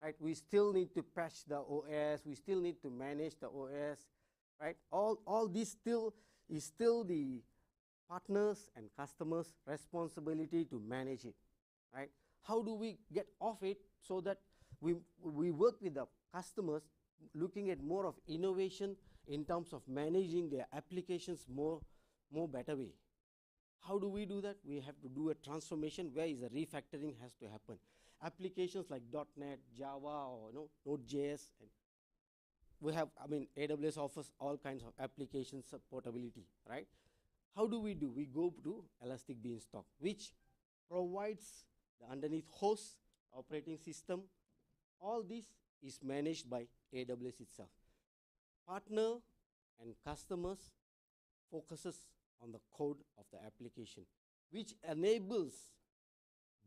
right? We still need to patch the OS. We still need to manage the OS, right? All this is still the partners and customers' responsibility to manage it, right? How do we get off it so that we work with the customers looking at more of innovation in terms of managing their applications more better way? How do we do that? We have to do a transformation where is a refactoring has to happen. Applications like .NET, Java, or Node.js, and we have, AWS offers all kinds of application supportability, right? How do? We go to Elastic Beanstalk, which provides the underneath host, operating system. All this is managed by AWS itself. Partner and customers focuses on the code of the application, which enables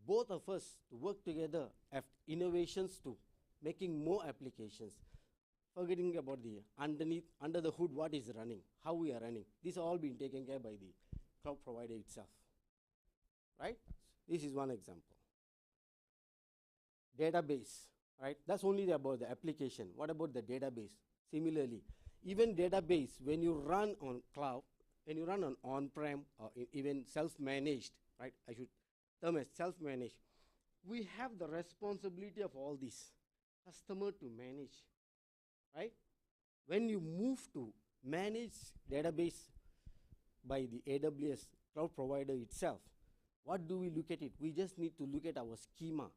both of us to work together at innovations to making more applications, forgetting about the under the hood, what is running, how we are running. These are all being taken care by the cloud provider itself, right? This is one example. Database, right? That's only about the application. What about the database? Similarly, even database, when you run on cloud, when you run on-prem or even self-managed, right? I should term as self-managed. We have the responsibility of all this, customer to manage, right? When you move to manage database by the AWS cloud provider itself, what do we look at it? We just need to look at our schema,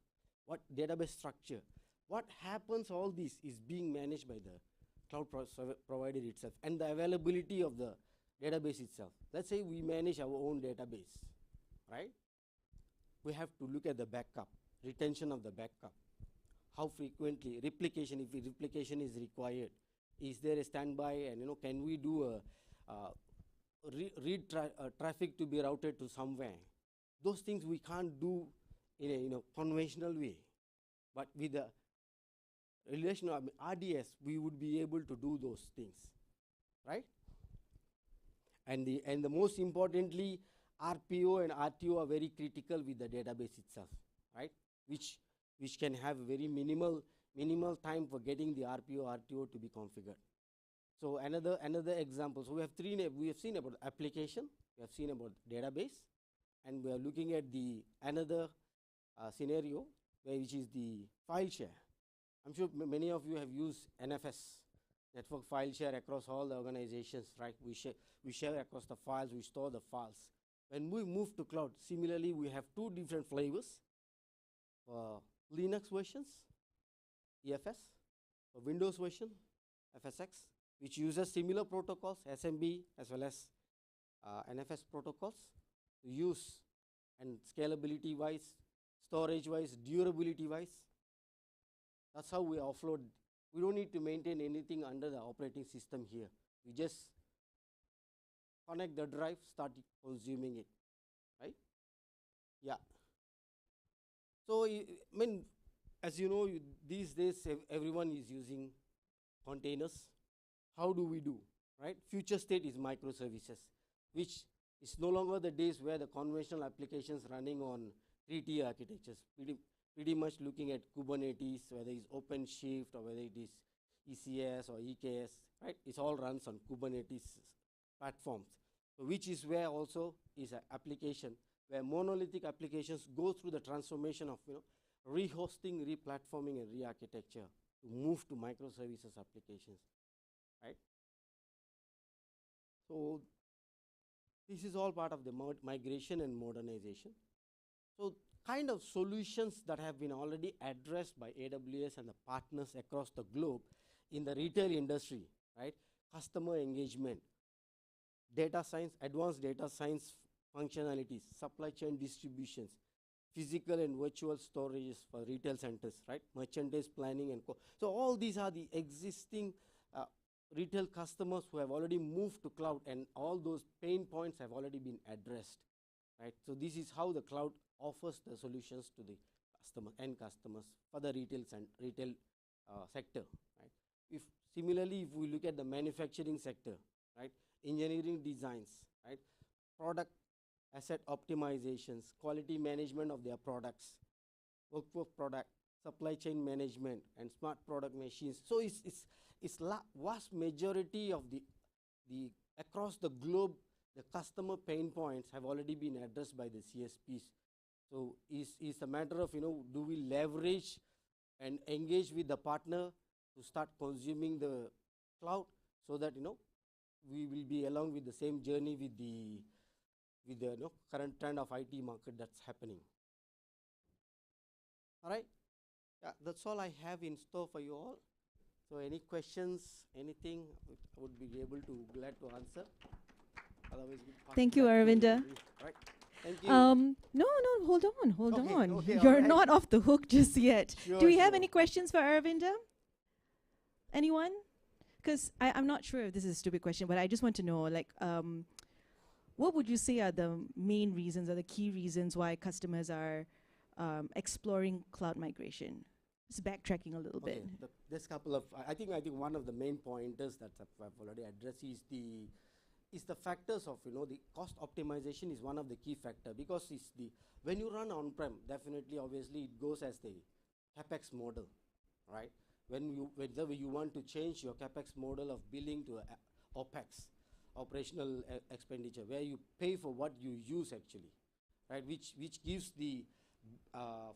what database structure. What happens, all this is being managed by the cloud provider itself, and the availability of the database itself. Let's say we manage our own database, right? We have to look at the backup, retention of the backup. How frequently, replication, if replication is required, is there a standby, and can we do a read traffic to be routed to somewhere? Those things we can't do in a conventional way, but with the relation of RDS, we would be able to do those things, right? And the most importantly, RPO and RTO are very critical with the database itself, right? Which can have very minimal time for getting the RPO, RTO to be configured. So another example. So we have seen about application, we have seen about database, and we are looking at the another scenario which is the file share. I'm sure many of you have used NFS, network file share, across all the organizations, right? We share across the files, we store the files. When we move to cloud, similarly, we have two different flavors. Linux versions, EFS, for Windows version, FSX, which uses similar protocols, SMB as well as NFS protocols to use, and scalability wise, storage wise, durability wise. That's how we offload. We don't need to maintain anything under the operating system here. We just connect the drive, start consuming it, right? Yeah. So, I mean, as you know, these days everyone is using containers. How do we do, right? Future state is microservices, which is no longer the days where the conventional applications running on 3-tier architectures, pretty much looking at Kubernetes, whether it's OpenShift or whether it is ECS or EKS, right? It all runs on Kubernetes platforms, so which is where also is an application where monolithic applications go through the transformation of rehosting, replatforming, and re-architecture to move to microservices applications, right? So this is all part of the migration and modernization. So kind of solutions that have been already addressed by AWS and the partners across the globe in the retail industry, right? Customer engagement, data science, advanced data science functionalities, supply chain distributions, physical and virtual storages for retail centers, right? Merchandise planning and so all these are the existing retail customers who have already moved to cloud, and all those pain points have already been addressed, right? So this is how the cloud offers the solutions to the end customers for the retail sector, right? Similarly, if we look at the manufacturing sector, right? Engineering designs, right? Product asset optimizations, quality management of their products, workforce product, supply chain management, and smart product machines. So it's vast majority of the across the globe, the customer pain points have already been addressed by the CSPs. So it's a matter of, do we leverage and engage with the partner to start consuming the cloud, so that we will be along with the same journey with the current trend of IT market that's happening. All right, yeah, that's all I have in store for you all. So any questions, anything, I would be glad to answer. Otherwise, thank you, Aravinda. All right. Thank you. No, hold on. Okay, You're right. not off the hook just yet. Sure, Do we have sure. any questions for Aravinda? Anyone? Because I'm not sure if this is a stupid question, but I just want to know, like, what would you say are the main reasons or the key reasons why customers are exploring cloud migration? Just backtracking a little bit. There's a couple of, I think one of the main pointers that I've already addressed is the factors of, the cost optimization is one of the key factor, because when you run on-prem, definitely, obviously, it goes as the CapEx model, right? Whether you want to change your CapEx model of billing to OpEx, operational expenditure, where you pay for what you use actually, right? Which gives the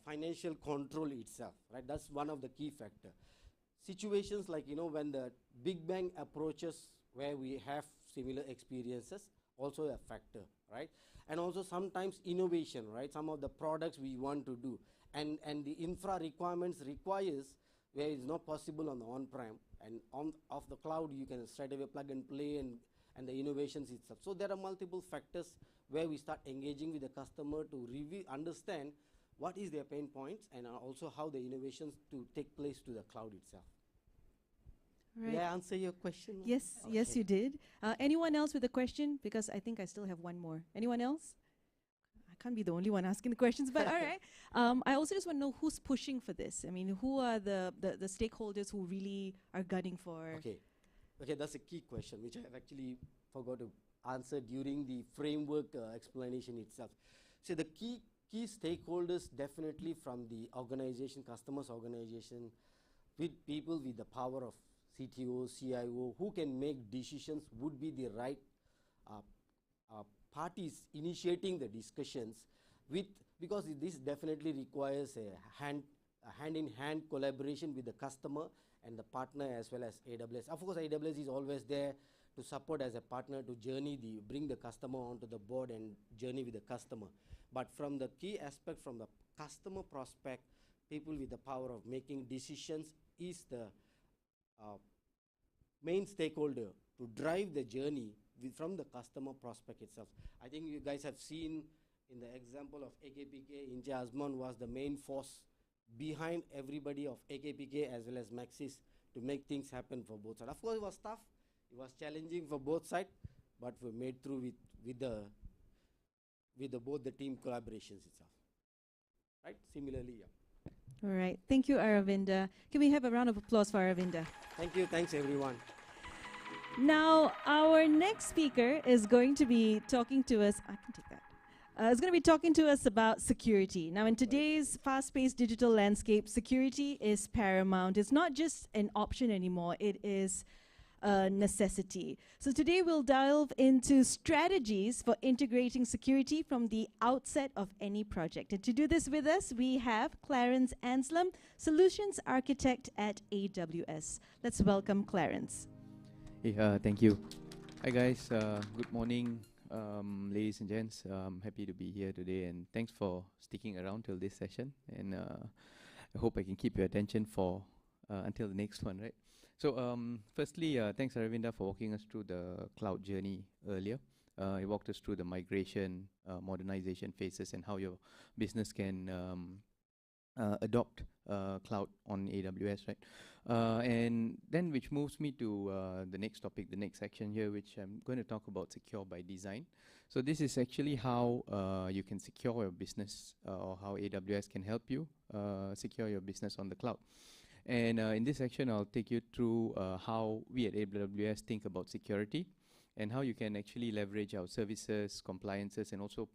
financial control itself, right? That's one of the key factor. Situations like, when the big bang approaches where we have similar experiences, also a factor, right? And also sometimes innovation, right? Some of the products we want to do, and the infra requirements requires where it's not possible on the on-prem, and off the cloud you can straight away plug and play and the innovations itself. So there are multiple factors where we start engaging with the customer to review, understand what is their pain points, and also how the innovations to take place to the cloud itself. Right. Did I answer your question? Yes, Okay. yes, you did. Anyone else with a question? Because I think I still have one more. Anyone else? I can't be the only one asking the questions, but all right. I also just want to know who's pushing for this. I mean, who are the stakeholders who really are gunning for? Okay, that's a key question, which I have actually forgot to answer during the framework explanation itself. So the key stakeholders definitely from the organization, customers organization, with people with the power of CTO, CIO, who can make decisions, would be the right parties initiating the discussions with, because this definitely requires a hand-in-hand collaboration with the customer and the partner as well as AWS. Of course, AWS is always there to support as a partner to bring the customer onto the board and journey with the customer. But from the key aspect, from the customer prospect, people with the power of making decisions is the main stakeholder to drive the journey from the customer prospect itself. I think you guys have seen in the example of AKPK, Inja Azman was the main force behind everybody of AKPK as well as Maxis to make things happen for both sides. Of course, it was tough, it was challenging for both sides, but we made through with both the team collaborations itself. Right? Similarly, yeah. All right. Thank you, Aravinda. Can we have a round of applause for Aravinda? Thank you. Thanks, everyone. Now, our next speaker is going to be talking to us. I can take that. Is going to be talking to us about security. Now, in today's fast-paced digital landscape, security is paramount. It's not just an option anymore. It is a necessity. So today we'll delve into strategies for integrating security from the outset of any project. And to do this with us, we have Clarence Anslem, Solutions Architect at AWS. Let's welcome Clarence. Hey, thank you. Hi guys, good morning, ladies and gents. I'm happy to be here today, and thanks for sticking around till this session. And I hope I can keep your attention for until the next one, right? So firstly, thanks Aravinda for walking us through the cloud journey earlier. He walked us through the migration, modernization phases, and how your business can adopt cloud on AWS, right? And then which moves me to the next topic, the next section here, which I'm going to talk about secure by design. So this is actually how you can secure your business or how AWS can help you secure your business on the cloud. And in this section, I'll take you through how we at AWS think about security and how you can actually leverage our services, compliances, and also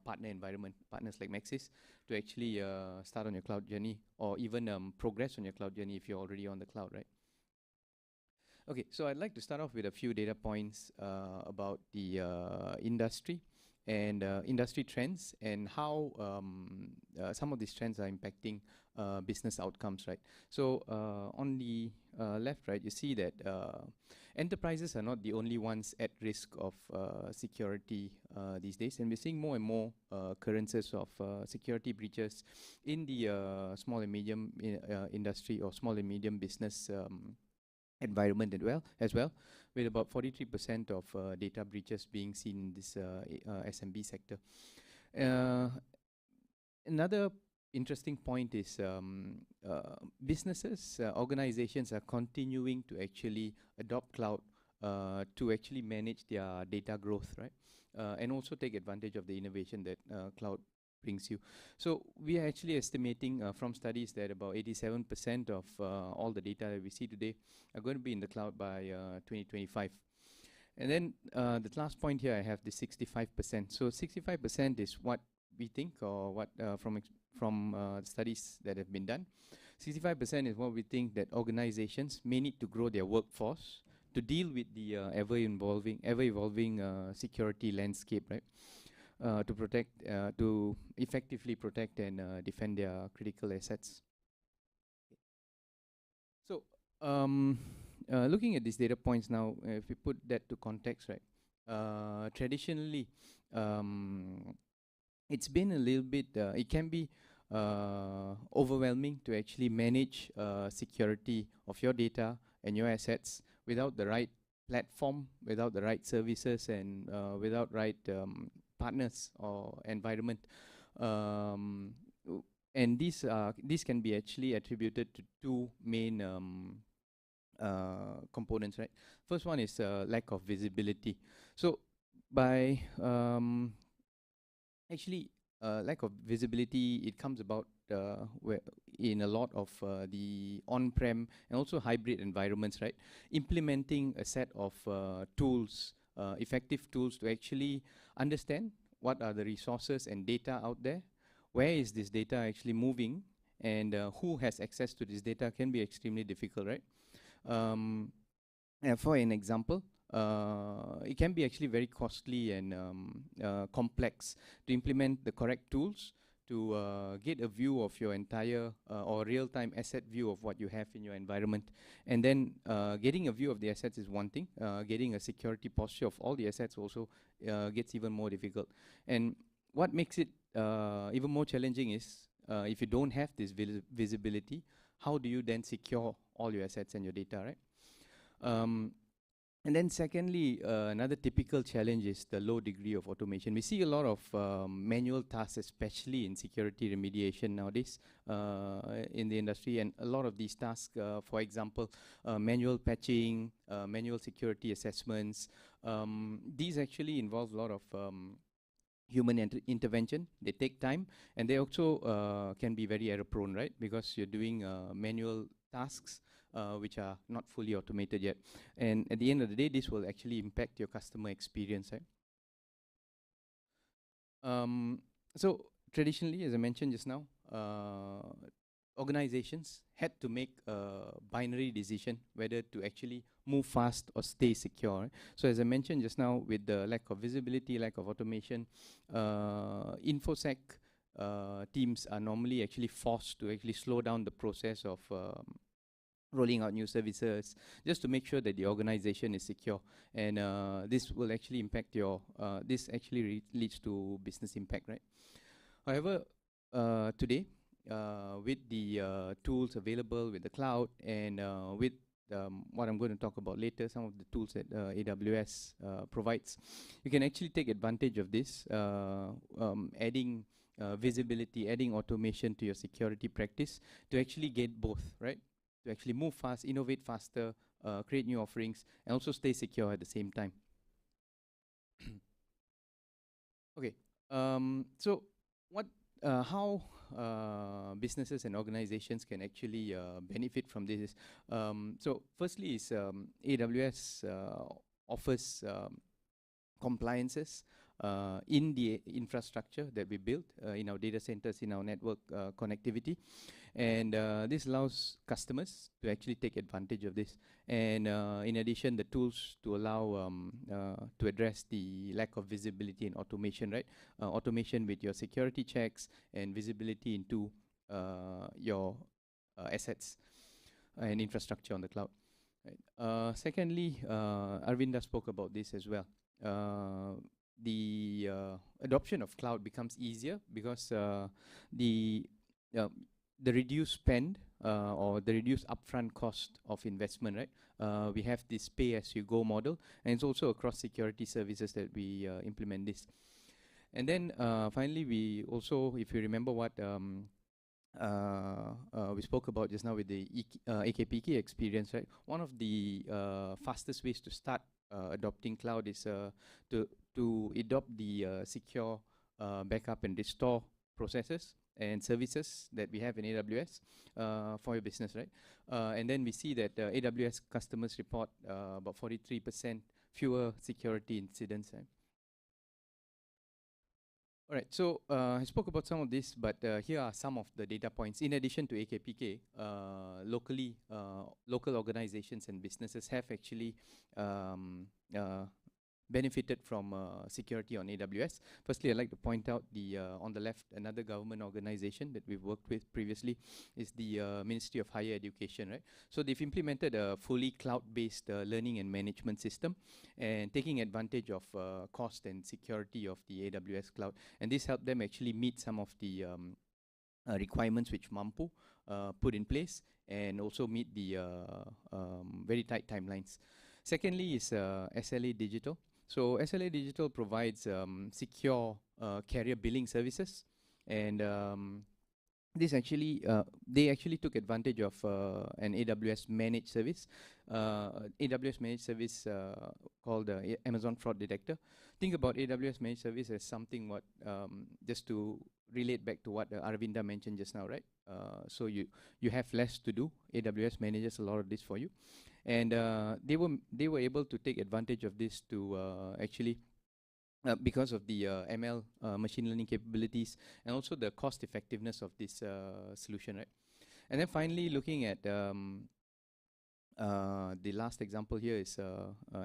partner environment, partners like Maxis, to actually start on your cloud journey or even progress on your cloud journey if you're already on the cloud, right? Okay, so I'd like to start off with a few data points about the industry and industry trends and how some of these trends are impacting business outcomes, right? So on the left, right, you see that enterprises are not the only ones at risk of security these days, and we're seeing more and more occurrences of security breaches in the small and medium industry or small and medium business environment as well, with about 43% of data breaches being seen in this SMB sector. Another interesting point is businesses, organizations are continuing to actually adopt cloud to actually manage their data growth, right? And also take advantage of the innovation that cloud brings you. So we are actually estimating from studies that about 87% of all the data that we see today are going to be in the cloud by 2025. And then the last point here, I have the 65%. So 65% is what we think, or what from studies that have been done. 65% is what we think that organizations may need to grow their workforce to deal with the ever-evolving security landscape, right? To protect, to effectively protect and defend their critical assets. So, looking at these data points now, if we put that to context, right? Traditionally, it's been a little bit, it can be overwhelming to actually manage security of your data and your assets without the right platform, without the right services, and without right partners or environment. And these can be actually attributed to two main components, right? First one is lack of visibility. So by actually lack of visibility, it comes about in a lot of the on-prem and also hybrid environments, right? Implementing a set of tools, effective tools to actually understand what are the resources and data out there, where is this data actually moving, and who has access to this data can be extremely difficult, right? For an example, it can be actually very costly and complex to implement the correct tools to get a view of your entire or real-time asset view of what you have in your environment. And then getting a view of the assets is one thing. Getting a security posture of all the assets also gets even more difficult. And what makes it even more challenging is if you don't have this visibility, how do you then secure all your assets and your data, right? And then secondly, another typical challenge is the low degree of automation. We see a lot of manual tasks, especially in security remediation nowadays in the industry. And a lot of these tasks, for example, manual patching, manual security assessments, these actually involve a lot of human intervention. They take time, and they also can be very error prone, right? Because you're doing manual tasks which are not fully automated yet. And at the end of the day, this will actually impact your customer experience, right? So traditionally, as I mentioned just now, organizations had to make a binary decision whether to actually move fast or stay secure. Right? So as I mentioned just now, with the lack of visibility, lack of automation, InfoSec teams are normally actually forced to actually slow down the process of rolling out new services, just to make sure that the organization is secure. And this will actually impact your, this actually leads to business impact, right? However, today, with the tools available with the cloud and with what I'm going to talk about later, some of the tools that AWS provides, you can actually take advantage of this, adding visibility, adding automation to your security practice to actually get both, right? To actually move fast, innovate faster, create new offerings, and also stay secure at the same time. Okay, so what, how businesses and organizations can actually benefit from this is, so firstly is AWS offers compliances in the infrastructure that we built in our data centers, in our network connectivity. And this allows customers to actually take advantage of this. And in addition, the tools to allow to address the lack of visibility and automation, right? Automation with your security checks and visibility into your assets and infrastructure on the cloud. Right. Secondly, Arvinda spoke about this as well. The adoption of cloud becomes easier because the reduced spend or the reduced upfront cost of investment, right? We have this pay-as-you-go model, and it's also across security services that we implement this. And then finally, we also, if you remember what we spoke about just now with the AKPK experience, right? One of the fastest ways to start adopting cloud is to adopt the secure backup and restore processes and services that we have in AWS for your business, right? And then we see that AWS customers report about 43% fewer security incidents. Right? All right, so I spoke about some of this, but here are some of the data points. In addition to AKPK, locally, local organizations and businesses have actually benefited from security on AWS. Firstly, I'd like to point out the on the left, another government organization that we've worked with previously is the Ministry of Higher Education, right? So they've implemented a fully cloud-based learning and management system and taking advantage of cost and security of the AWS cloud. And this helped them actually meet some of the requirements which Mampu put in place and also meet the very tight timelines. Secondly is SLA Digital. So SLA Digital provides secure carrier billing services, and this actually they actually took advantage of an AWS managed service, AWS managed service called Amazon Fraud Detector. Think about AWS managed service as something what just to relate back to what Aravinda mentioned just now, right? So you have less to do. AWS manages a lot of this for you, and they were able to take advantage of this to actually. Because of the ML machine learning capabilities and also the cost effectiveness of this solution, right? And then finally, looking at the last example here is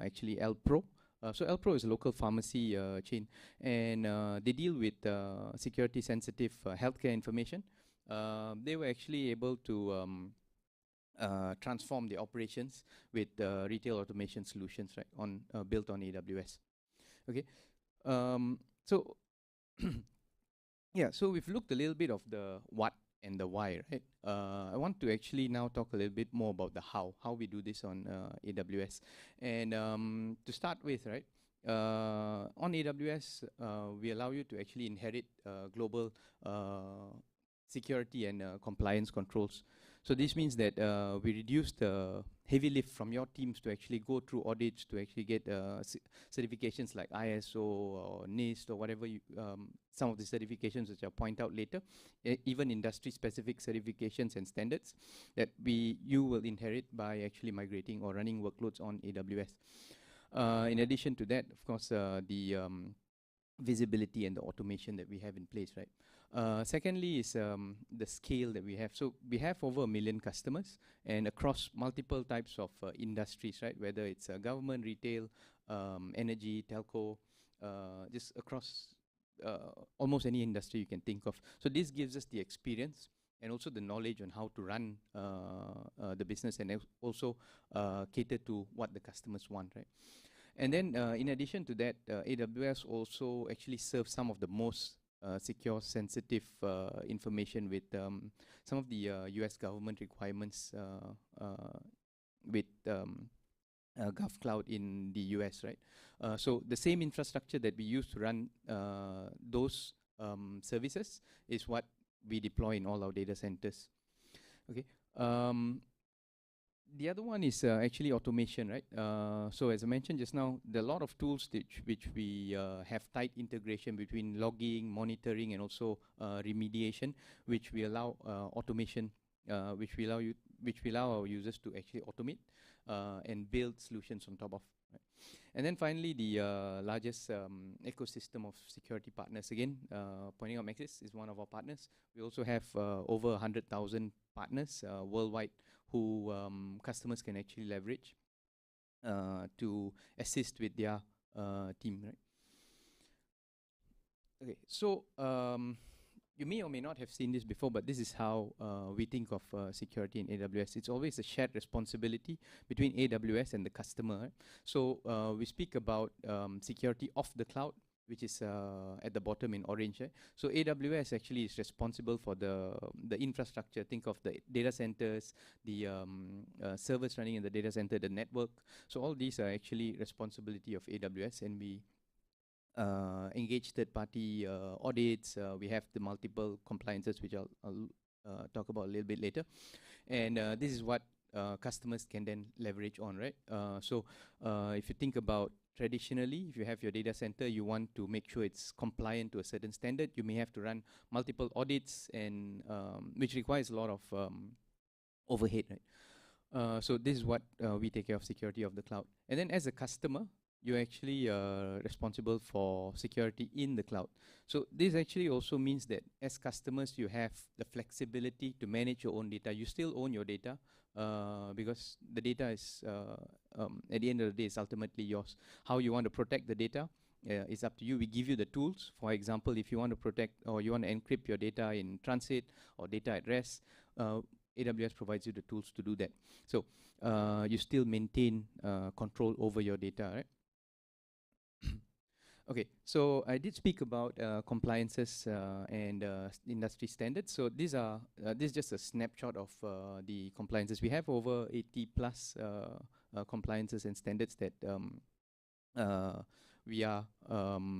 actually L-Pro. So L-Pro is a local pharmacy chain, and they deal with security sensitive healthcare information. They were actually able to transform the operations with retail automation solutions, right, on built on AWS. Okay. So yeah, so we've looked a little bit of the what and the why, right? I want to actually now talk a little bit more about the how we do this on AWS. And to start with, right, on AWS, we allow you to actually inherit global security and compliance controls. So this means that we reduce the heavy lift from your teams to actually go through audits to actually get certifications like ISO or NIST or whatever some of the certifications which I'll point out later, even industry-specific certifications and standards that you will inherit by actually migrating or running workloads on AWS. In addition to that, of course, the visibility and the automation that we have in place, right? Secondly is the scale that we have. So we have over 1 million customers and across multiple types of industries, right? Whether it's government, retail, energy, telco, just across almost any industry you can think of. So this gives us the experience and also the knowledge on how to run the business and also cater to what the customers want, right? And then in addition to that, AWS also actually serves some of the most secure, sensitive information with some of the US government requirements with GovCloud in the US, right? So the same infrastructure that we use to run those services is what we deploy in all our data centers. Okay. The other one is actually automation, right? So as I mentioned just now, there are a lot of tools which we have tight integration between logging, monitoring, and also remediation, which we allow automation, which we allow our users to actually automate and build solutions on top of. Right? And then finally, the largest ecosystem of security partners. Again, pointing out Maxis is one of our partners. We also have over 100,000 partners worldwide who customers can actually leverage to assist with their team, right? Okay, so you may or may not have seen this before, but this is how we think of security in AWS. It's always a shared responsibility between AWS and the customer. Right? So we speak about security off the cloud, which is at the bottom in orange. Right? So AWS actually is responsible for the infrastructure. Think of the data centers, the servers running in the data center, the network. So all these are actually responsibility of AWS, and we engage third-party audits. We have the multiple compliances, which I'll talk about a little bit later. And this is what customers can then leverage on, right? So if you think about traditionally, if you have your data center, you want to make sure it's compliant to a certain standard. You may have to run multiple audits, and which requires a lot of overhead, right? So this is what we take care of, security of the cloud. And then as a customer, you're actually responsible for security in the cloud. So this actually also means that as customers, you have the flexibility to manage your own data. You still own your data because the data is, at the end of the day, is ultimately yours. How you want to protect the data is up to you. We give you the tools. For example, if you want to protect or you want to encrypt your data in transit or data at rest, AWS provides you the tools to do that. So you still maintain control over your data, right? Okay, so I did speak about compliances and industry standards. So these are this is just a snapshot of the compliances. We have over 80 plus compliances and standards that we are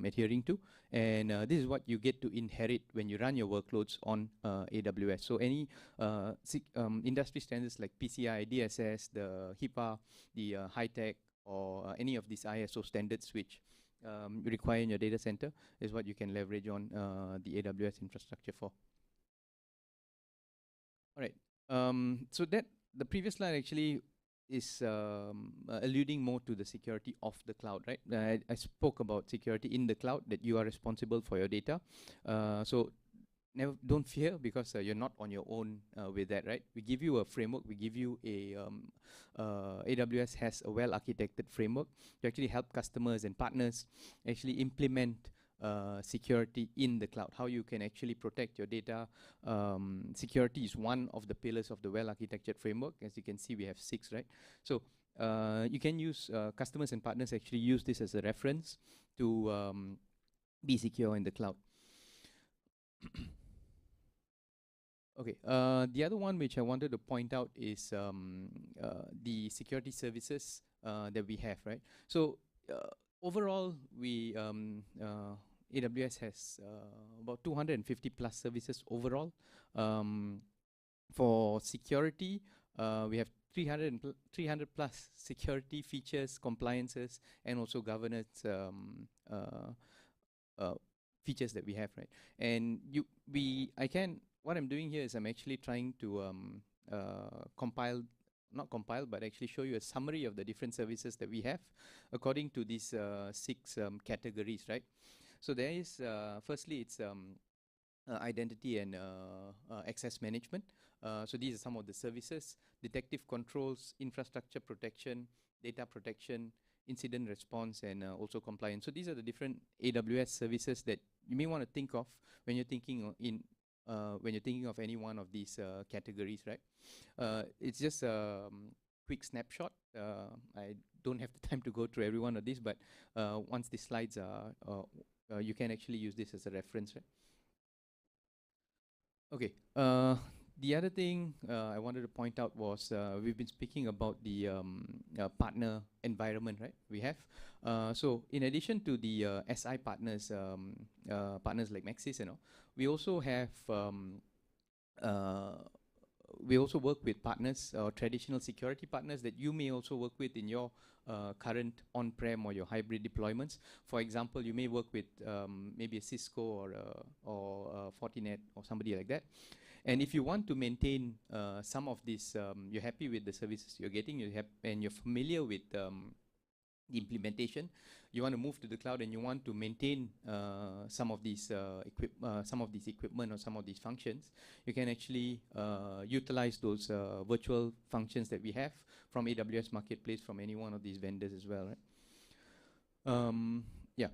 adhering to, and this is what you get to inherit when you run your workloads on AWS. So any industry standards like PCI, DSS, the HIPAA, the high-tech, or any of these ISO standards which you require in your data center is what you can leverage on the AWS infrastructure for. All right. So that the previous slide actually is alluding more to the security of the cloud, right? I spoke about security in the cloud, that you are responsible for your data. So don't fear, because you're not on your own with that, right? We give you a framework, we give you a, AWS has a well-architected framework to actually help customers and partners actually implement security in the cloud, how you can actually protect your data. Security is one of the pillars of the well-architected framework. As you can see, we have 6, right? So you can use, customers and partners actually use this as a reference to be secure in the cloud. Okay, the other one which I wanted to point out is the security services that we have, right? So overall, we AWS has about 250 plus services overall. For security, we have 300 plus security features, compliances, and also governance features that we have, right? And what I'm doing here is I'm actually trying to not compile, but actually show you a summary of the different services that we have according to these 6 categories, right? So there is, firstly, it's identity and access management. So these are some of the services: detective controls, infrastructure protection, data protection, incident response, and also compliance. So these are the different AWS services that you may want to think of when you're thinking of any one of these categories, right? It's just a quick snapshot. I don't have the time to go through every one of these, but once the slides are, you can actually use this as a reference, right? Okay. The other thing I wanted to point out was we've been speaking about the partner environment, right? We have. So in addition to the SI partners, partners like Maxis, we also have we also work with partners, traditional security partners that you may also work with in your current on-prem or your hybrid deployments. For example, you may work with maybe a Cisco or Fortinet or somebody like that. And if you want to maintain some of this, you're happy with the services you're getting, and you're familiar with the implementation, you want to move to the cloud and you want to maintain some of these equipment or some of these functions, you can actually utilize those virtual functions that we have from AWS Marketplace, from any one of these vendors as well, right? Yeah.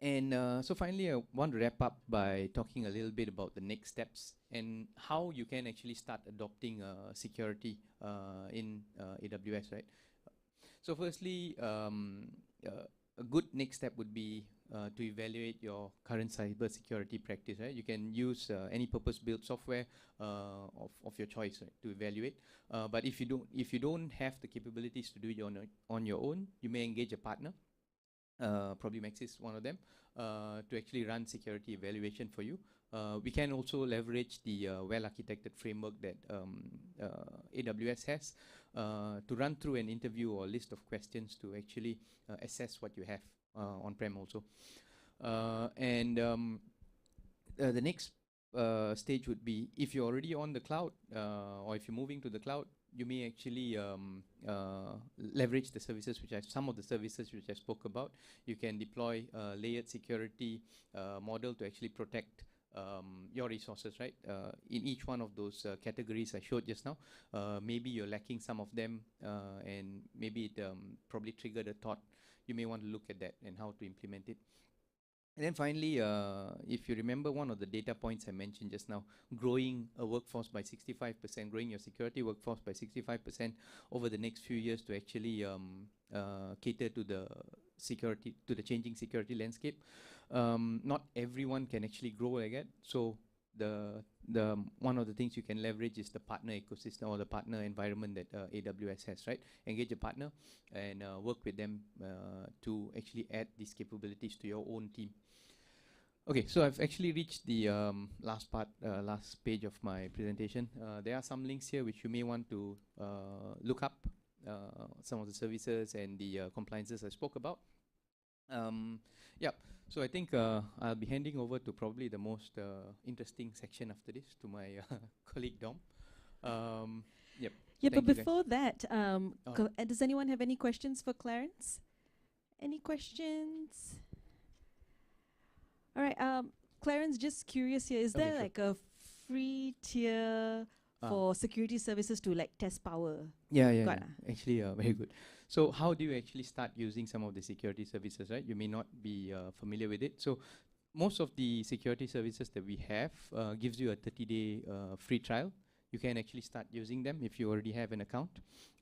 And so finally, I want to wrap up by talking a little bit about the next steps and how you can actually start adopting security in AWS, right? So firstly, a good next step would be to evaluate your current cyber security practice, right? You can use any purpose-built software of your choice, right, to evaluate. But if you don't have the capabilities to do it on your own, you may engage a partner. Probably Maxis, one of them, to actually run security evaluation for you. We can also leverage the well-architected framework that AWS has to run through an interview or list of questions to actually assess what you have on-prem also. And the next stage would be, if you're already on the cloud or if you're moving to the cloud, you may actually leverage the services, some of the services which I spoke about. You can deploy a layered security model to actually protect your resources, right? In each one of those categories I showed just now, maybe you're lacking some of them, and maybe it probably triggered a thought. You may want to look at that and how to implement it. And then finally, if you remember one of the data points I mentioned just now, growing a workforce by 65%, growing your security workforce by 65% over the next few years to actually cater to the changing security landscape. Not everyone can actually grow like that. So the one of the things you can leverage is the partner ecosystem or the partner environment that AWS has, right? Engage a partner and work with them to actually add these capabilities to your own team. Okay, so I've actually reached the last page of my presentation. There are some links here which you may want to look up, some of the services and the compliances I spoke about. Yeah, so I think I'll be handing over to probably the most interesting section after this to my colleague Dom. Yep. Yeah, but Thank you, before that, Oh. does anyone have any questions for Clarence? Any questions? All right, Clarence, just curious here, is Okay, there sure. like a free tier for security services to like test power? Yeah, Got actually very good. So how do you actually start using some of the security services, right? You may not be familiar with it. So most of the security services that we have gives you a 30-day free trial. You can actually start using them if you already have an account.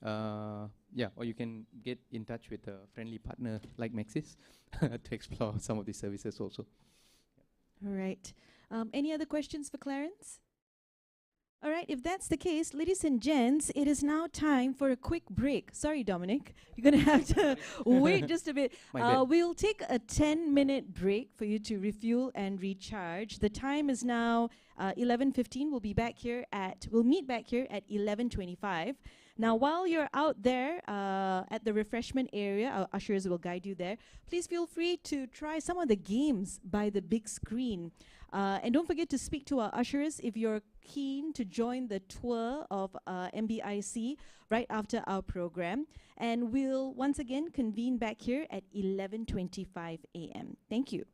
Yeah, or you can get in touch with a friendly partner like Maxis to explore some of these services also. All right. Any other questions for Clarence? All right, if that's the case, ladies and gents, it is now time for a quick break. Sorry, Dominic, you're going to have to wait just a bit. We'll take a 10-minute break for you to refuel and recharge. The time is now 11:15. We'll meet back here at 11:25. Now, while you're out there at the refreshment area, our ushers will guide you there. Please feel free to try some of the games by the big screen. And don't forget to speak to our ushers if you're keen to join the tour of MBIC right after our program. And we'll once again convene back here at 11:25 a.m. Thank you.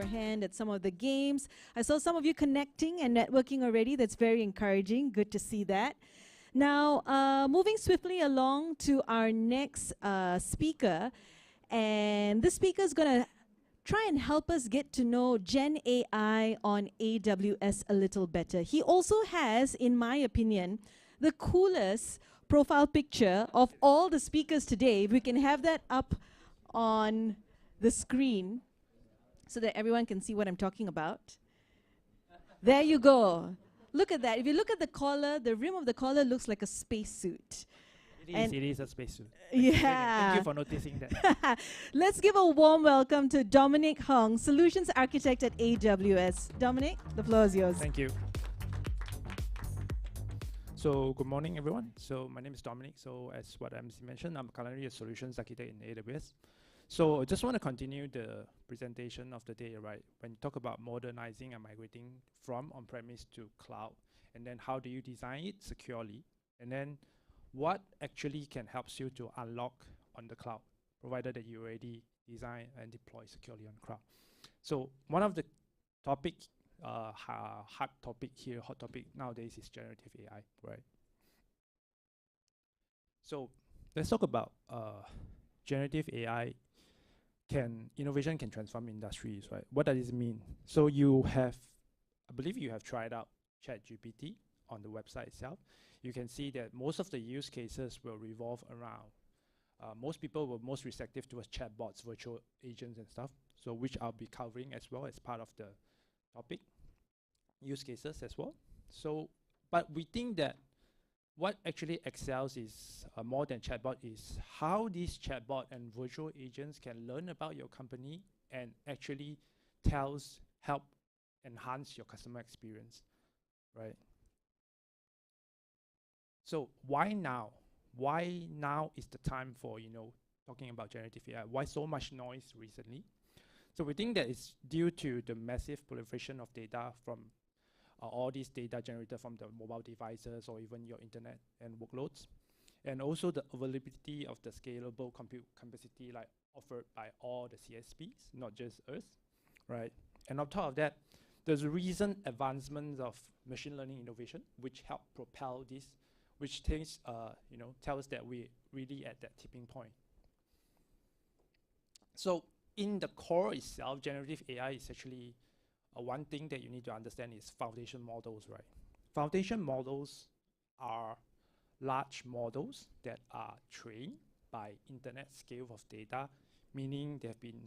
your hand at some of the games. I saw some of you connecting and networking already. That's very encouraging. Good to see that. Now, moving swiftly along to our next speaker. And this speaker is going to try and help us get to know Gen AI on AWS a little better. He also has, in my opinion, the coolest profile picture of all the speakers today. If we can have that up on the screen so that everyone can see what I'm talking about. There you go. Look at that. If you look at the collar, the rim of the collar looks like a spacesuit. It is a spacesuit. Yeah. Thank you for noticing that. Let's give a warm welcome to Dominic Hung, Solutions Architect at AWS. Dominic, the floor is yours. Thank you. So good morning, everyone. So my name is Dominic. So as what MC mentioned, I'm currently a Solutions Architect in AWS. So I just want to continue the presentation of the day, right? When you talk about modernizing and migrating from on-premise to cloud, and then how do you design it securely, and then what actually can help you to unlock on the cloud, provided that you already design and deploy securely on cloud. So one of the topic, hot topic nowadays is generative AI, right? So let's talk about generative AI. Innovation can transform industries, right? What does it mean? So you have, I believe you have tried out ChatGPT on the website itself. You can see that most of the use cases will revolve around, most people were most receptive towards chatbots, virtual agents and stuff, so which I'll be covering as well as part of the topic, use cases as well. So, but we think that what actually excels is more than chatbot is how these chatbot and virtual agents can learn about your company and actually help enhance your customer experience, right? So why now? Why now is the time for, talking about generative AI? Why so much noise recently? So we think that it's due to the massive proliferation of data from all these data generated from the mobile devices or even your internet and workloads. And also the availability of the scalable compute capacity like offered by all the CSPs, not just us, right? And on top of that, there's recent advancements of machine learning innovation, which help propel this, which tells us that we're really at that tipping point. So in the core itself, generative AI is actually one thing that you need to understand is foundation models, right? Foundation models are large models that are trained by internet scale of data, meaning they've been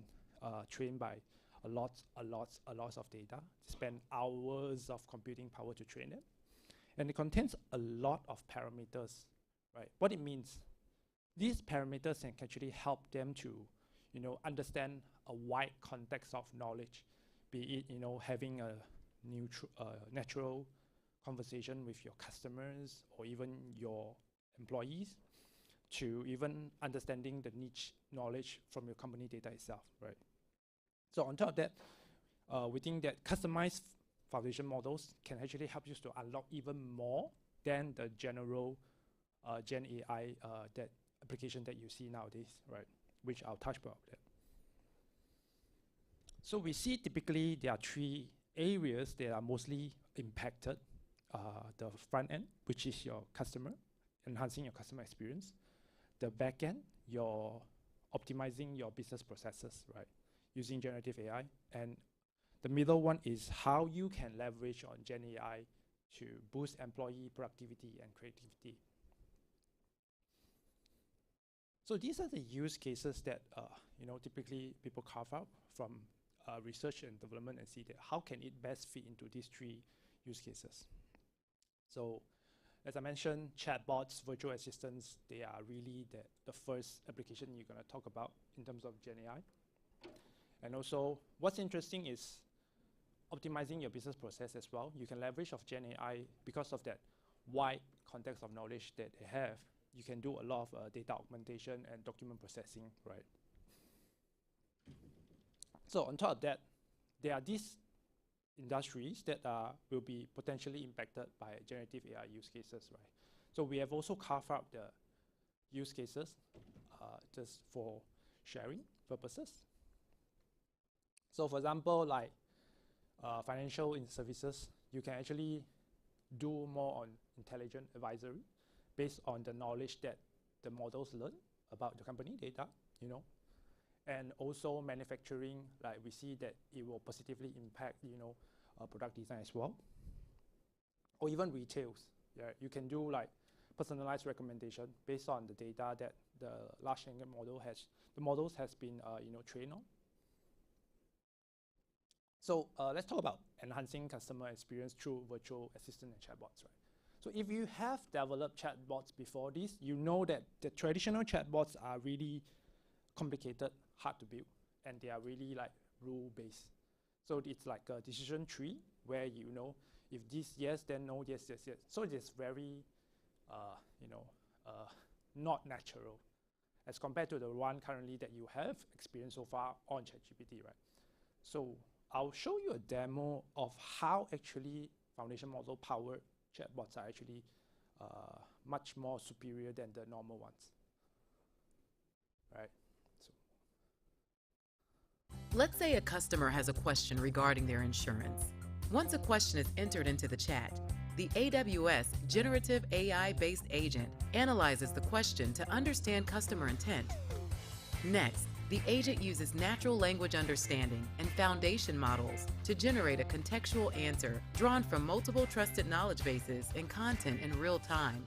trained by a lot of data, spend hours of computing power to train it. And it contains a lot of parameters, right? What it means, these parameters can actually help them to, understand a wide context of knowledge, be it, having a natural conversation with your customers or even your employees, to even understanding the niche knowledge from your company data itself, right? So on top of that, we think that customized foundation models can actually help you to unlock even more than the general Gen AI that application that you see nowadays, right? Which I'll touch about that. So we see typically there are three areas that are mostly impacted. The front end, which is your customer, enhancing your customer experience. The back end, you're optimizing your business processes, right? Using generative AI. And the middle one is how you can leverage on Gen AI to boost employee productivity and creativity. So these are the use cases that typically people carve out from research and development and see that how can it best fit into these three use cases. So as I mentioned, chatbots, virtual assistants, they are really the first application you're going to talk about in terms of Gen AI. And also what's interesting is optimizing your business process as well. You can leverage of Gen AI because of that wide context of knowledge that they have. You can do a lot of data augmentation and document processing, right? So on top of that, there are these industries that will be potentially impacted by generative AI use cases, right? So we have also carved out the use cases just for sharing purposes. So for example, like financial services, you can actually do more on intelligent advisory based on the knowledge that the models learn about the company data, you know. And also manufacturing, like we see that it will positively impact, you know, product design as well. Or even retails, yeah, you can do like personalized recommendation based on the data that the large language model has been, you know, trained on. So let's talk about enhancing customer experience through virtual assistant and chatbots, right? So if you have developed chatbots before this, you know that the traditional chatbots are really complicated, hard to build, and they are really like rule-based. So it's like a decision tree where you know if this yes, then no, yes, yes, yes. So it's very, you know, not natural as compared to the one currently that you have experienced so far on ChatGPT, right? So I'll show you a demo of how actually foundation model powered chatbots are actually much more superior than the normal ones, right? Let's say a customer has a question regarding their insurance. Once a question is entered into the chat, the AWS Generative AI-based agent analyzes the question to understand customer intent. Next, the agent uses natural language understanding and foundation models to generate a contextual answer drawn from multiple trusted knowledge bases and content in real time.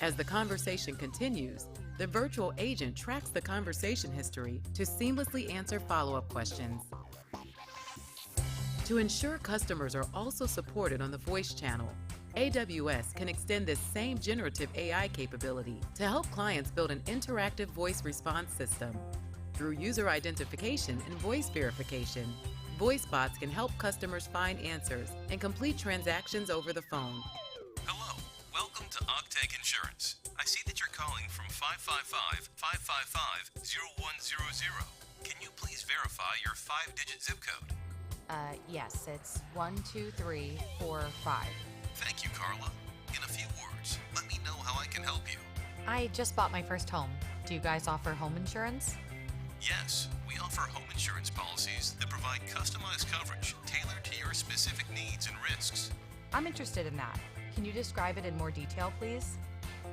As the conversation continues, the virtual agent tracks the conversation history to seamlessly answer follow-up questions. To ensure customers are also supported on the voice channel, AWS can extend this same generative AI capability to help clients build an interactive voice response system. Through user identification and voice verification, voice bots can help customers find answers and complete transactions over the phone. Hello, welcome to Octake Insurance. I see that you're calling from 555-555-0100. Can you please verify your 5-digit zip code? Yes, it's 12345. Thank you, Carla. In a few words, let me know how I can help you. I just bought my first home. Do you guys offer home insurance? Yes, we offer home insurance policies that provide customized coverage tailored to your specific needs and risks. I'm interested in that. Can you describe it in more detail, please?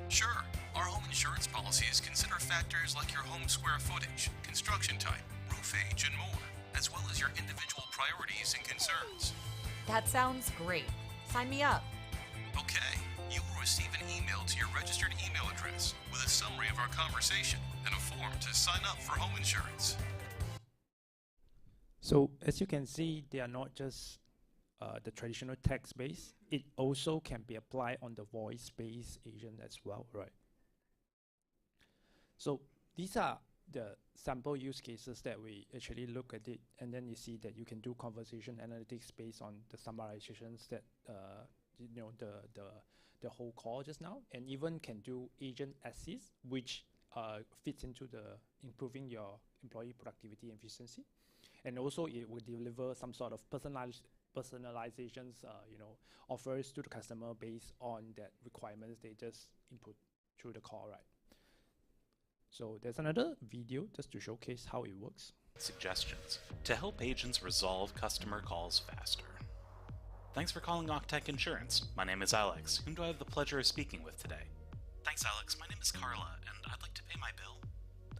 Sure. Our home insurance policies consider factors like your home square footage, construction type, roof age, and more, as well as your individual priorities and concerns. That sounds great. Sign me up. Okay. You will receive an email to your registered email address with a summary of our conversation and a form to sign up for home insurance. So as you can see, they are not just the traditional text-based. It also can be applied on the voice-based agent as well, right? So these are the sample use cases that we actually look at it, and then you see that you can do conversation analytics based on the summarizations that you know the whole call just now, and even can do agent assist, which fits into the improving your employee productivity and efficiency, and also it will deliver some sort of personalizations, you know, offers to the customer based on that requirements they just input through the call, right? So there's another video just to showcase how it works. Suggestions to help agents resolve customer calls faster. Thanks for calling Octake Insurance. My name is Alex. Whom do I have the pleasure of speaking with today? Thanks, Alex. My name is Carla, and I'd like to pay my bill.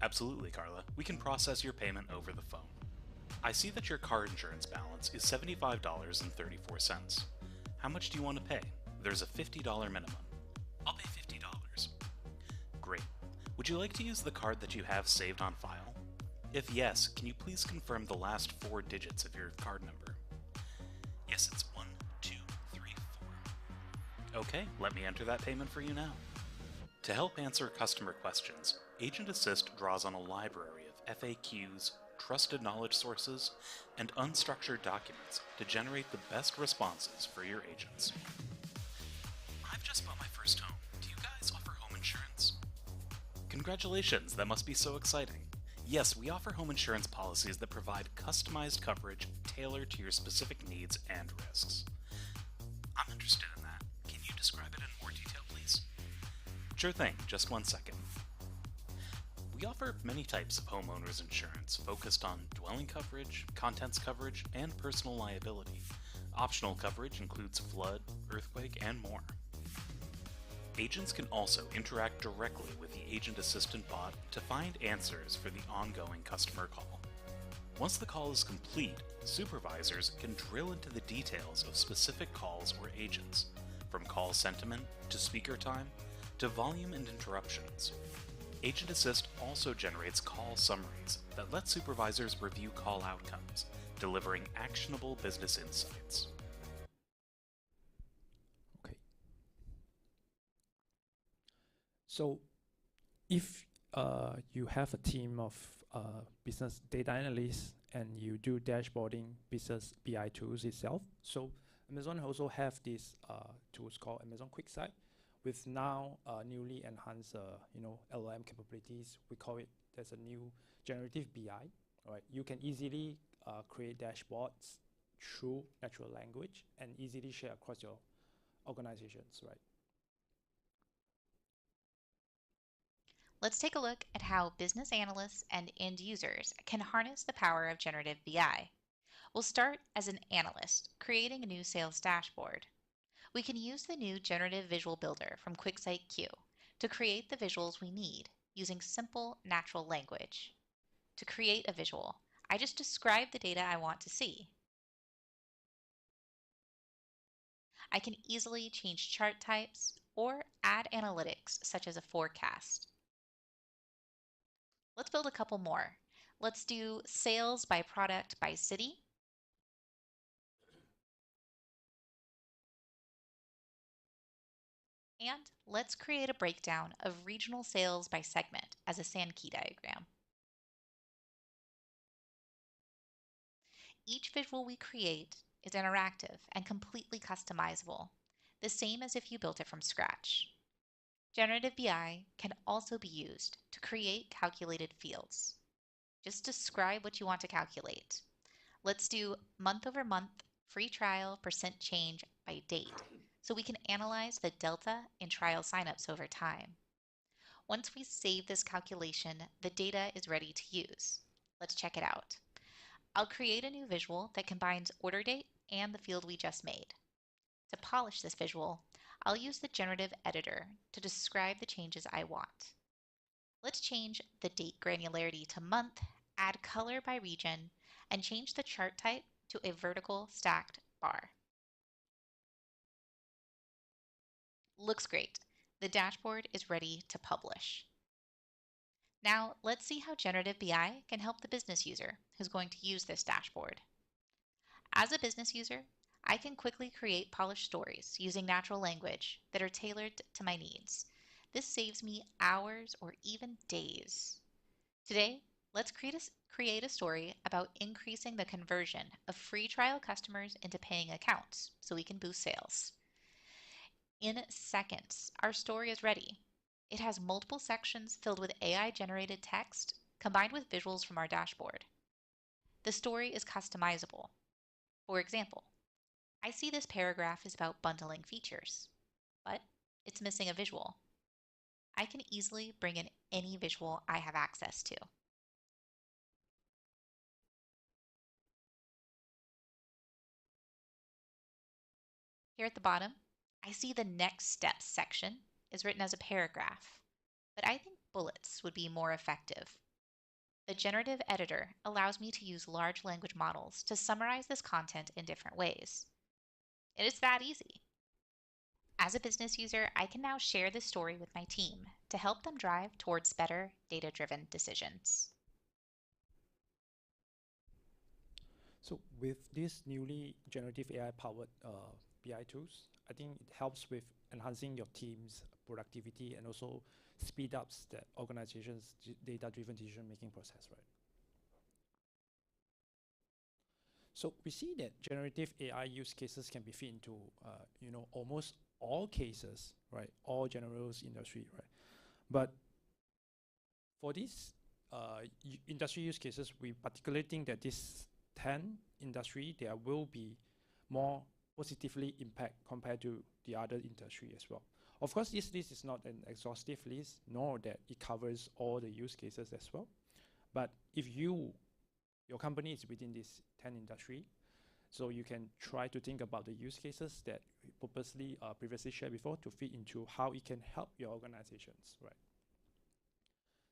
Absolutely, Carla. We can process your payment over the phone. I see that your car insurance balance is $75.34. How much do you want to pay? There's a $50 minimum. I'll pay $50. Great. Would you like to use the card that you have saved on file? If yes, can you please confirm the last 4 digits of your card number? Yes, it's 1, 2, 3, 4. Okay, let me enter that payment for you now. To help answer customer questions, Agent Assist draws on a library of FAQs, trusted knowledge sources, and unstructured documents to generate the best responses for your agents. I've just bought my first home. Do you guys offer home insurance? Congratulations, that must be so exciting. Yes, we offer home insurance policies that provide customized coverage tailored to your specific needs and risks. I'm interested in that. Can you describe it in more detail, please? Sure thing, just one second. We We offer many types of homeowners insurance focused on dwelling coverage, contents coverage, and personal liability. Optional coverage includes flood, earthquake, and more. Agents can also interact directly with the Agent Assistant bot to find answers for the ongoing customer call. Once the call is complete, supervisors can drill into the details of specific calls or agents, from call sentiment to speaker time to volume and interruptions. Agent Assist also generates call summaries that let supervisors review call outcomes, delivering actionable business insights. Okay. So if you have a team of business data analysts and you do dashboarding business BI tools itself, so Amazon also have these tools called Amazon QuickSight with now newly enhanced LLM capabilities. We call it, there's a new generative BI, right? You can easily create dashboards through natural language and easily share across your organizations, right? Let's take a look at how business analysts and end users can harness the power of generative BI. We'll start as an analyst, creating a new sales dashboard. We can use the new Generative Visual Builder from QuickSight Q to create the visuals we need using simple natural language. To create a visual, I just describe the data I want to see. I can easily change chart types or add analytics such as a forecast. Let's build a couple more. Let's do sales by product by city. And let's create a breakdown of regional sales by segment as a Sankey diagram. Each visual we create is interactive and completely customizable, the same as if you built it from scratch. Generative BI can also be used to create calculated fields. Just describe what you want to calculate. Let's do month over month, free trial, % change by date, so we can analyze the delta in trial signups over time. Once we save this calculation, the data is ready to use. Let's check it out. I'll create a new visual that combines order date and the field we just made. To polish this visual, I'll use the generative editor to describe the changes I want. Let's change the date granularity to month, add color by region, and change the chart type to a vertical stacked bar. Looks great. The dashboard is ready to publish. Now let's see how generative BI can help the business user who's going to use this dashboard. As a business user, I can quickly create polished stories using natural language that are tailored to my needs. This saves me hours or even days. Today, let's create a story about increasing the conversion of free trial customers into paying accounts so we can boost sales. In seconds, our story is ready. It has multiple sections filled with AI-generated text combined with visuals from our dashboard. The story is customizable. For example, I see this paragraph is about bundling features, but it's missing a visual. I can easily bring in any visual I have access to. Here at the bottom, I see the next steps section is written as a paragraph, but I think bullets would be more effective. The generative editor allows me to use large language models to summarize this content in different ways. It is that easy. As a business user, I can now share this story with my team to help them drive towards better data-driven decisions. So with this newly generative AI-powered BI tools, I think it helps with enhancing your team's productivity and also speed up the organization's data-driven decision-making process, right? So we see that generative AI use cases can be fit into, almost all cases, right? All general industry, right? But for these industry use cases, we particularly think that this 10 industry, there will be more positively impact compared to the other industry as well. Of course, this list is not an exhaustive list, nor that it covers all the use cases as well. But if your company is within this 10 industry, so you can try to think about the use cases that we purposely previously shared before to fit into how it can help your organizations, right?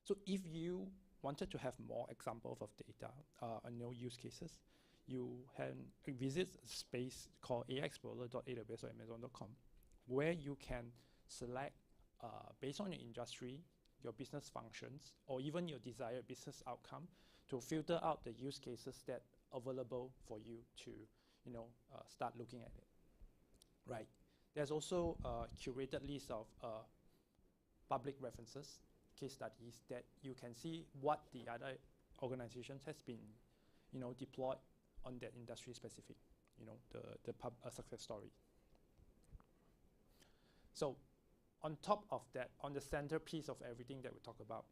So if you wanted to have more examples of data and no use cases, you can visit a space called aiexplorer.aws or amazon.com, where you can select, based on your industry, your business functions, or even your desired business outcome, to filter out the use cases that are available for you to, start looking at it. Right. There's also a curated list of public references, case studies, that you can see what the other organizations has been, deployed on that industry specific, the success story. So on top of that, on the centerpiece of everything that we talk about,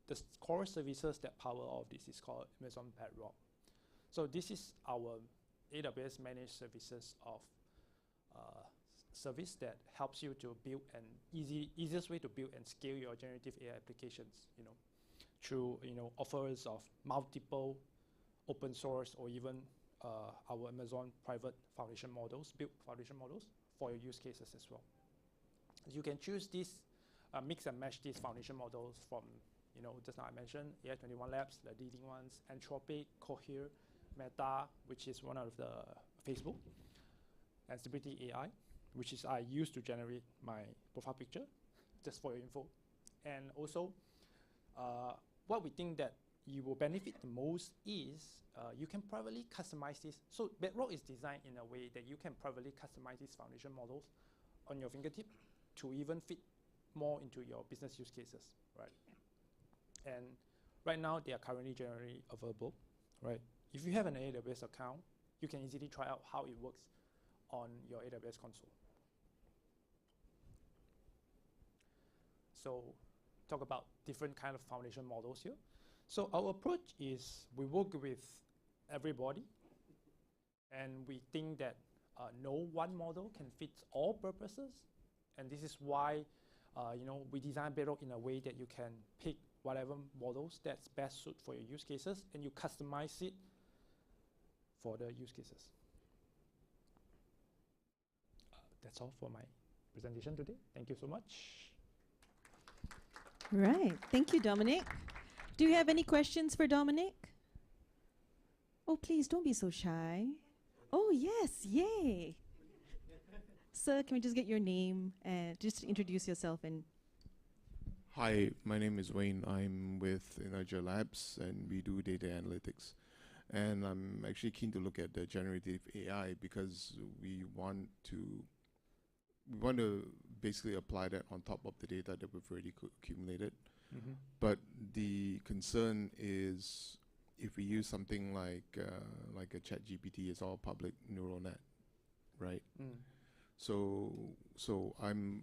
the core services that power all of this is called Amazon Bedrock. So this is our AWS managed services of service that helps you to build an easiest way to build and scale your generative AI applications, through offers of multiple open source or even our Amazon private foundation models, built foundation models for your use cases as well. You can choose this, mix and match these foundation models from, just now I mentioned AI21 Labs, the leading ones, Anthropic, Cohere, Meta, which is one of the Facebook, and Stability AI, which is I use to generate my profile picture, just for your info. And also, what we think that you will benefit the most is you can privately customize this. So Bedrock is designed in a way that you can privately customize these foundation models on your fingertip to even fit more into your business use cases, right? And right now, they are currently generally available, right? If you have an AWS account, you can easily try out how it works on your AWS console. So talk about different kind of foundation models here. So our approach is we work with everybody, and we think that no one model can fit all purposes. And this is why we design Bedrock in a way that you can pick whatever models that's best suited for your use cases, and you customize it for the use cases. That's all for my presentation today. Thank you so much. Right. Thank you, Dominic. Do you have any questions for Dominic? Oh, please don't be so shy. Oh, yes. Yay. Sir, can we just get your name and just introduce yourself? And Hi, my name is Wayne. I'm with Energy Labs, and we do data analytics. And I'm actually keen to look at the generative AI because we want to basically apply that on top of the data that we've already accumulated. Mm-hmm. But the concern is if we use something like a ChatGPT, it's all public neural net, right? Mm. So I'm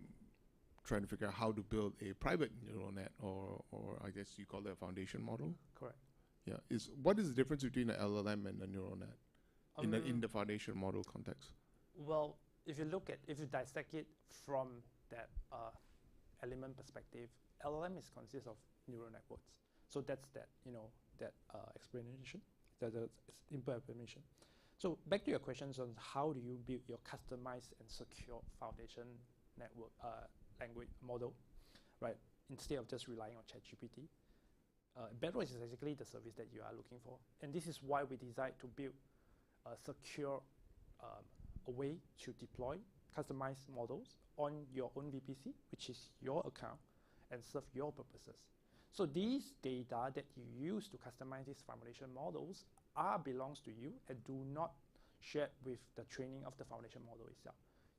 trying to figure out how to build a private neural net, or I guess you call it a foundation model. Correct. Yeah. What is the difference between an LLM and a neural net in the foundation model context? Well, if you dissect it from that element perspective, LLM consists of neural networks. So that's that explanation, that simple explanation. So back to your questions on how do you build your customized and secure foundation network language model, right? Instead of just relying on ChatGPT. Bedrock is exactly the service that you are looking for. And this is why we decided to build a secure a way to deploy customized models on your own VPC, which is your account, and serve your purposes. So these data that you use to customize these foundation models belongs to you and do not share with the training of the foundation model itself.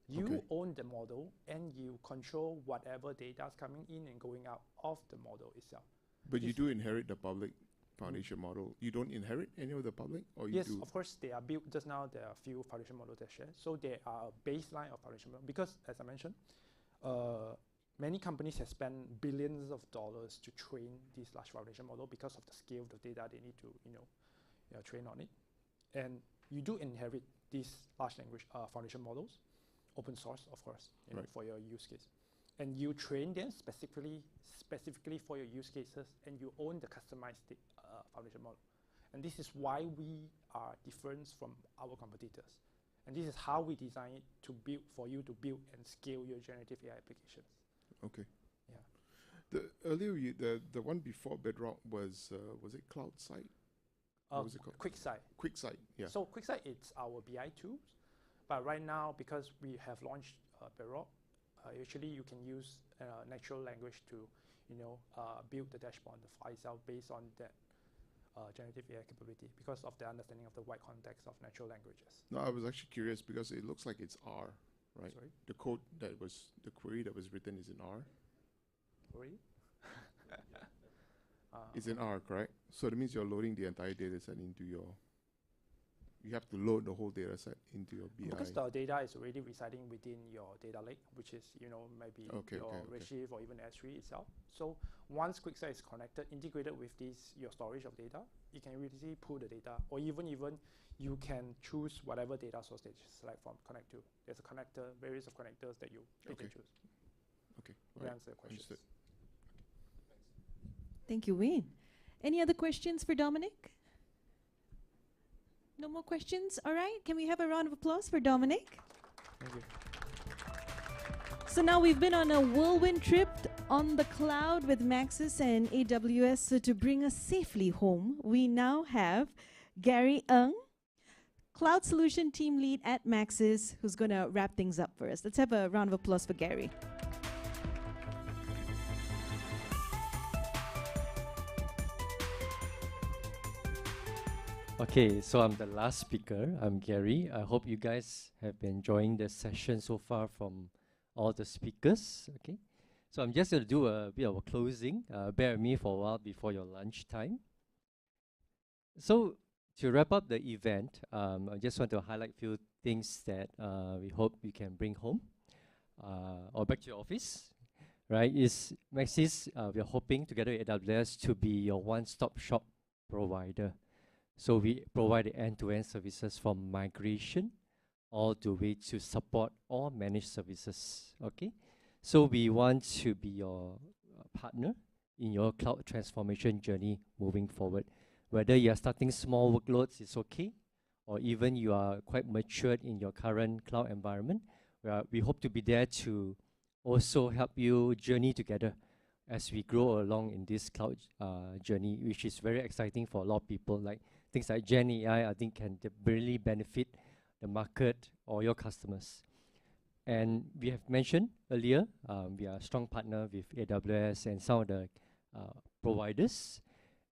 You own the model, and you control whatever data is coming in and going out of the model itself. But you do inherit the public foundation model. You don't inherit any of the public, or you yes, do? Of course, they are built. Just now, there are a few foundation models that share. So there are a baseline of foundation model because, as I mentioned, many companies have spent billions of dollars to train this large foundation model because of the scale of the data they need to, train on it. And you do inherit these large language foundation models open source, of course, you know, for your use case. And you train them specifically for your use cases, and you own the customized foundation model. And this is why we are different from our competitors. And this is how we design it to build, for you to build and scale your generative AI applications. Okay. Yeah. The earlier, the one before Bedrock was it Cloud Site? What was it called? QuickSight. QuickSight, yeah. So QuickSight, it's our BI tools. But right now, because we have launched Bedrock, actually you can use natural language to, you know, build the dashboard on the file itself based on that generative AI capability because of the understanding of the wide context of natural languages. No, I was actually curious because it looks like it's R, right? Sorry? The code that was, the query that was written is in R. Query? It's in R, correct? So that means you're loading the entire data set into your, you have to load the whole data set into your BI. Because the data is already residing within your data lake, which is, you know, maybe your Redshift or even S3 itself. So once QuickSight is connected, integrated with this, your storage of data, you can really pull the data, or even you can choose whatever data source that you select from, connect to. There's a connector, various of connectors that you can choose. Okay. To answer the questions. Understood. Thank you, Wayne. Any other questions for Dominic? No more questions? All right. Can we have a round of applause for Dominic? Thank you. So now we've been on a whirlwind trip on the cloud with Maxis and AWS. So to bring us safely home, we now have Gary Ng, Cloud Solution Team Lead at Maxis, who's going to wrap things up for us. Let's have a round of applause for Gary. Okay, so I'm the last speaker. I'm Gary. I hope you guys have been enjoying the session so far from all the speakers. Okay, so I'm just going to do a bit of a closing. Bear with me for a while before your lunch time. So to wrap up the event, I just want to highlight a few things that we hope you can bring home or back to your office. Right? Is Maxis, we are hoping together with AWS to be your one-stop shop provider. So we provide end-to-end services from migration all the way to support or managed services. Okay, so we want to be your partner in your cloud transformation journey moving forward. Whether you are starting small workloads, it's okay, or even you are quite matured in your current cloud environment, we hope to be there to also help you journey together as we grow along in this cloud journey, which is very exciting for a lot of people. Like things like Gen AI, I think can really benefit the market or your customers. And we have mentioned earlier, we are a strong partner with AWS and some of the providers.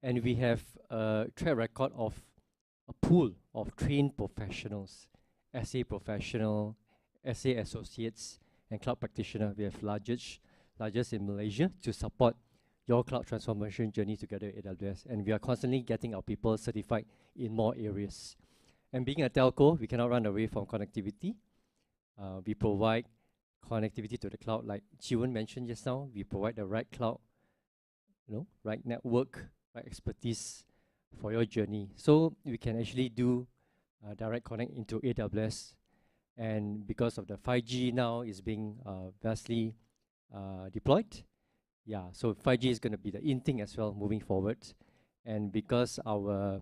And we have a track record of a pool of trained professionals, SA professional, SA associates, and cloud practitioner. We have largest in Malaysia to support your cloud transformation journey together with AWS. And we are constantly getting our people certified in more areas. And being a telco, we cannot run away from connectivity. We provide connectivity to the cloud, like Chiwon mentioned just now. We provide the right cloud, right network, right expertise for your journey. So we can actually do direct connect into AWS. And because of the 5G now is being vastly deployed, so 5G is going to be the in thing as well moving forward. And because our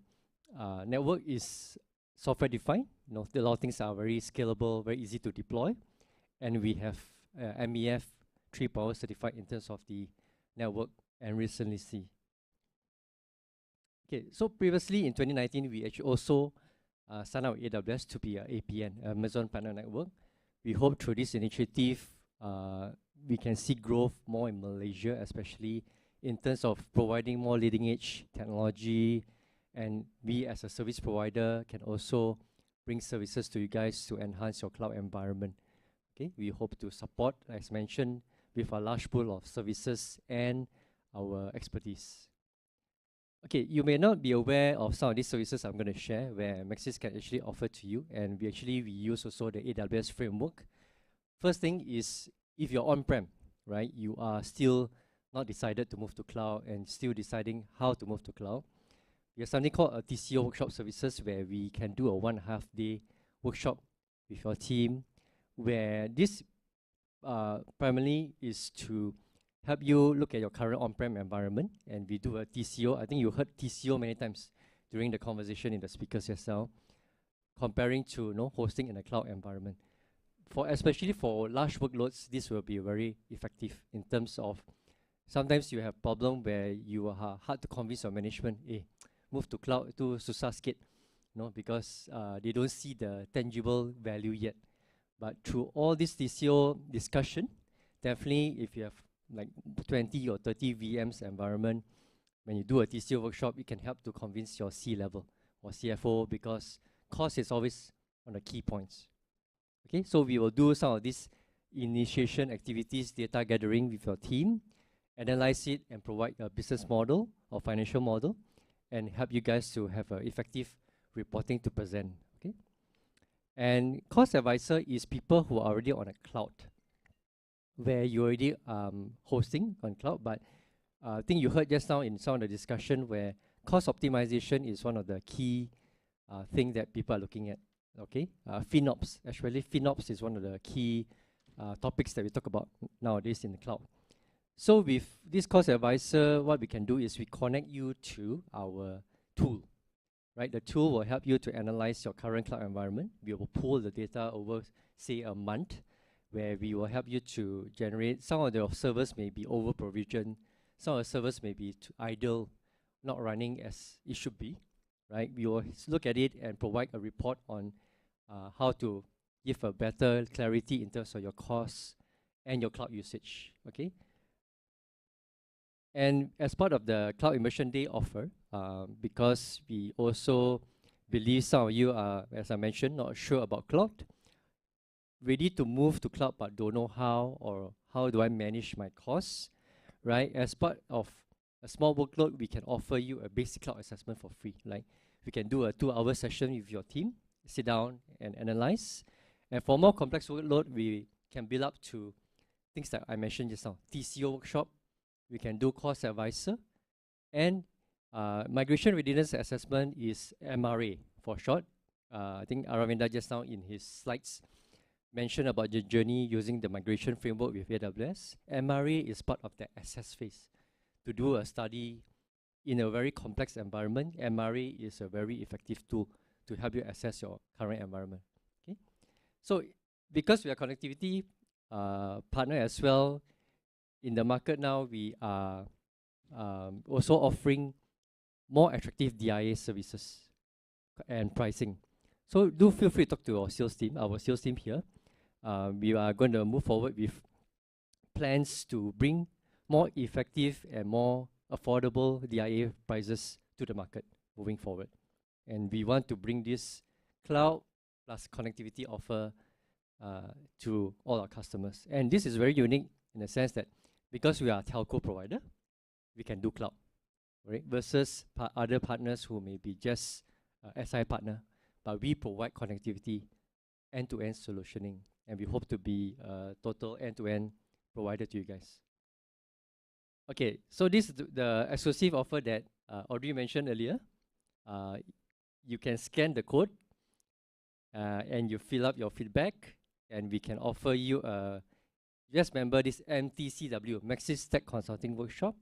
network is software defined, a lot of things are very scalable, very easy to deploy. And we have MEF 3.0 certified in terms of the network and resiliency. Okay, so previously in 2019, we actually also signed up with AWS to be an APN, Amazon Partner Network. We hope through this initiative, we can see growth more in Malaysia, especially in terms of providing more leading edge technology. And we as a service provider can also bring services to you guys to enhance your cloud environment. Okay, we hope to support, as mentioned, with a large pool of services and our expertise. Okay, you may not be aware of some of these services I'm going to share where Maxis can actually offer to you, and we use also the AWS framework. First thing is, if you're on-prem, right, you are still not decided to move to cloud and still deciding how to move to cloud. We have something called a TCO workshop services where we can do a 1.5 day workshop with your team where this primarily is to help you look at your current on-prem environment, and we do a TCO. I think you heard TCO many times during the conversation in the speakers just now, comparing to hosting in a cloud environment. Especially for large workloads, this will be very effective in terms of sometimes you have problem where you are hard to convince your management, move to cloud, to susah sikit, because they don't see the tangible value yet. But through all this TCO discussion, definitely if you have like 20 or 30 VMs environment, when you do a TCO workshop, it can help to convince your C-level or CFO, because cost is always on the key points. Okay, so we will do some of these initiation activities, data gathering with your team, analyze it and provide a business model or financial model, and help you guys to have effective reporting to present. Okay, and cost advisor is people who are already on a cloud, where you already hosting on cloud, but I think you heard just now in some of the discussion where cost optimization is one of the key thing that people are looking at. Okay, FinOps, actually FinOps is one of the key topics that we talk about nowadays in the cloud. So with this cost advisor, what we can do is we connect you to our tool, right? The tool will help you to analyze your current cloud environment. We will pull the data over, say, a month, where we will help you to generate. Some of the servers may be over provisioned, some of the servers may be idle, not running as it should be, right? We will look at it and provide a report on how to give a better clarity in terms of your costs and your cloud usage. Okay. And as part of the Cloud Immersion Day offer, because we also believe some of you are, as I mentioned, not sure about cloud, ready to move to cloud but don't know how, or how do I manage my costs, right? As part of a small workload, we can offer you a basic cloud assessment for free. Like, we can do a 2-hour session with your team, sit down and analyze. And for more complex workload, we can build up to things that I mentioned just now. TCO workshop, we can do cost advisor, and migration readiness assessment is MRA for short. I think Aravinda just now in his slides mentioned about the journey using the migration framework with AWS. MRA is part of the assess phase. To do a study in a very complex environment, MRA is a very effective tool to help you assess your current environment. Okay, so because we are connectivity partner as well, in the market now we are also offering more attractive DIA services and pricing. So do feel free to talk to our sales team here. We are going to move forward with plans to bring more effective and more affordable DIA prices to the market moving forward. And we want to bring this cloud plus connectivity offer to all our customers. And this is very unique in the sense that because we are a telco provider, we can do cloud, right? Versus other partners who may be just SI partner, but we provide connectivity, end-to-end solutioning, and we hope to be a total end-to-end provider to you guys. Okay, so this is the exclusive offer that Audrey mentioned earlier. You can scan the code and you fill up your feedback, and we can offer you just remember this MTCW, Maxis Tech Consulting Workshop,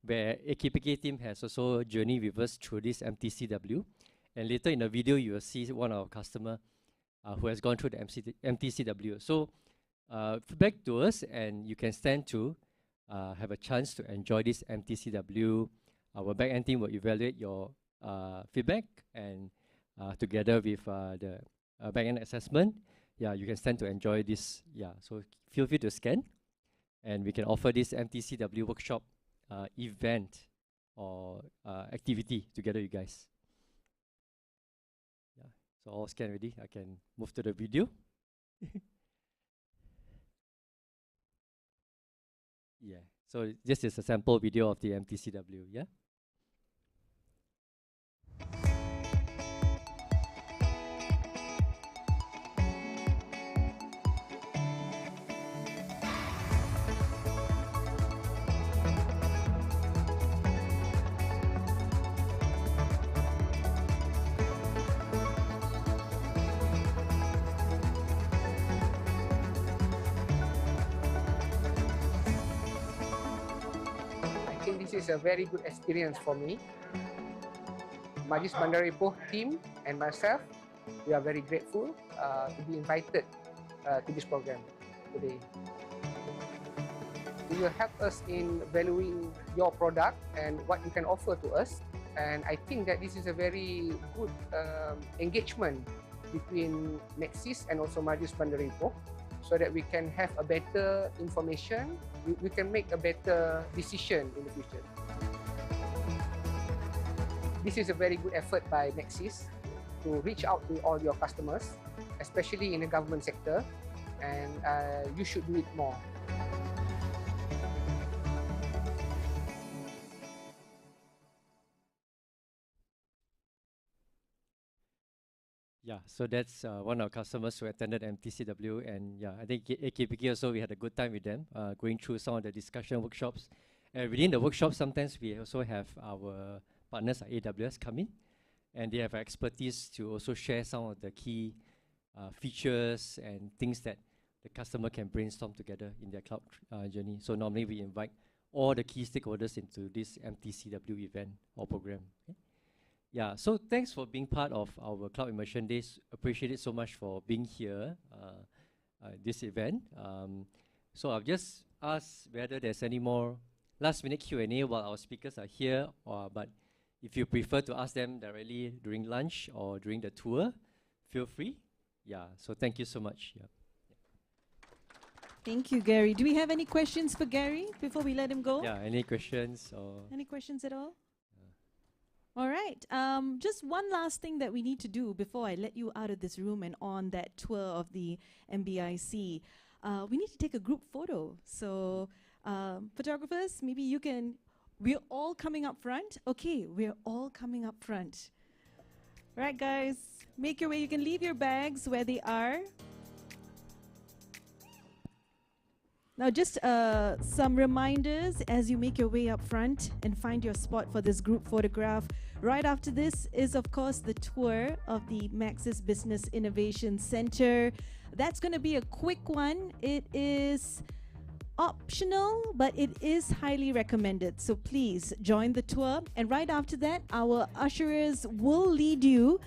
where AKPK team has also journeyed with us through this MTCW. And later in the video, you will see one of our customers who has gone through the MTCW. So feedback to us, and you can stand to have a chance to enjoy this MTCW. Our back-end team will evaluate your feedback, and together with the back-end assessment, you can stand to enjoy this. So feel free to scan, and we can offer this MTCW workshop event or activity together, you guys. So all scan ready. I can move to the video. So this is a sample video of the MTCW. this is a very good experience for me. Majlis Bandar Ipoh team and myself, we are very grateful to be invited to this program today. It will help us in valuing your product and what you can offer to us. And I think that this is a very good engagement between Maxis and also Majlis Bandar Ipoh, so that we can have a better information, we can make a better decision in the future. This is a very good effort by Maxis to reach out to all your customers, especially in the government sector, and you should do it more. Yeah, so that's one of our customers who attended MTCW, and yeah, I think AKPK also, we had a good time with them, going through some of the discussion workshops. And within the workshop, sometimes we also have our partners like AWS come in, and they have expertise to also share some of the key features and things that the customer can brainstorm together in their cloud journey. So normally we invite all the key stakeholders into this MTCW event or program. Okay? Yeah, so thanks for being part of our Cloud Immersion Days. Appreciate it so much for being here, this event. So I'll just ask whether there's any more last minute Q&A while our speakers are here, but if you prefer to ask them directly during lunch or during the tour, feel free. Yeah, so thank you so much. Yeah. Thank you, Gary. Do we have any questions for Gary before we let him go? Yeah, any questions? Or any questions at all? All right. Just one last thing that we need to do before I let you out of this room and on that tour of the MBIC. We need to take a group photo. So photographers, maybe you can, we're all coming up front. Okay, we're all coming up front. All right, guys, make your way. You can leave your bags where they are. Now, just some reminders as you make your way up front and find your spot for this group photograph. Right after this is, of course, the tour of the Maxis Business Innovation Center. That's going to be a quick one. It is optional, but it is highly recommended. So please join the tour. And right after that, our usherers will lead you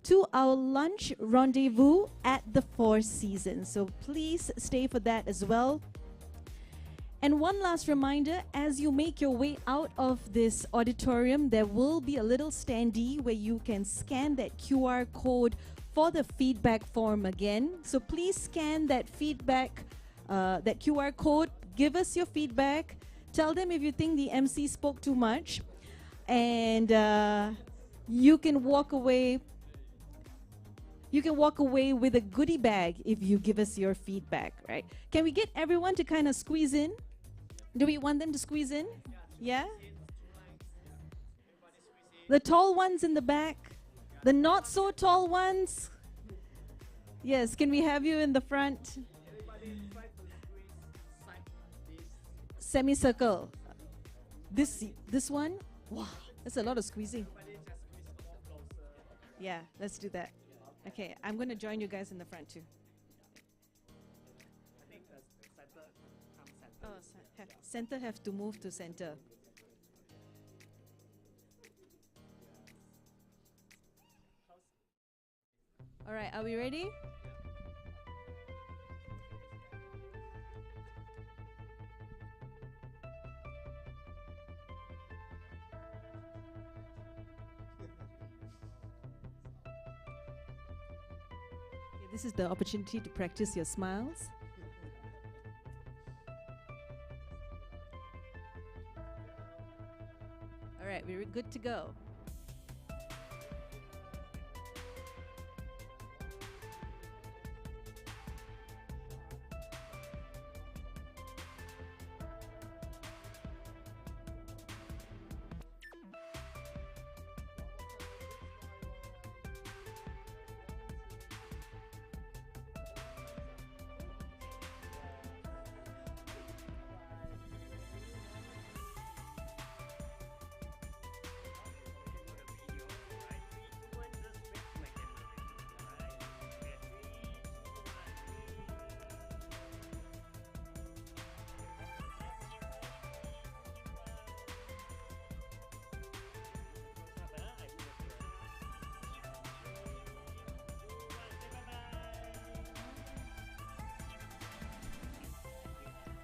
to our lunch rendezvous at the Four Seasons. So please stay for that as well. And one last reminder, as you make your way out of this auditorium, there will be a little standee where you can scan that QR code for the feedback form again. So please scan that feedback, that QR code, give us your feedback, tell them if you think the MC spoke too much, and you can walk away. You can walk away with a goodie bag if you give us your feedback, right? Can we get everyone to kind of squeeze in? Do we want them to squeeze in? Yeah? The tall ones in the back? The not so tall ones? Yes, can we have you in the front? Semicircle. This one? Wow, that's a lot of squeezing. Yeah, let's do that. Okay, I'm going to join you guys in the front too. Oh, center have to move to center. All right, are we ready? This is the opportunity to practice your smiles. All right, we're good to go.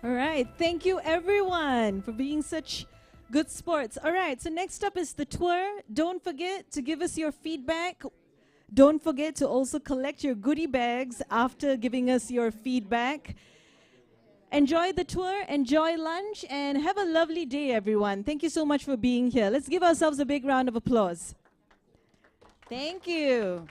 All right. Thank you, everyone, for being such good sports. All right. So next up is the tour. Don't forget to give us your feedback. Don't forget to also collect your goodie bags after giving us your feedback. Enjoy the tour, enjoy lunch, and have a lovely day, everyone. Thank you so much for being here. Let's give ourselves a big round of applause. Thank you.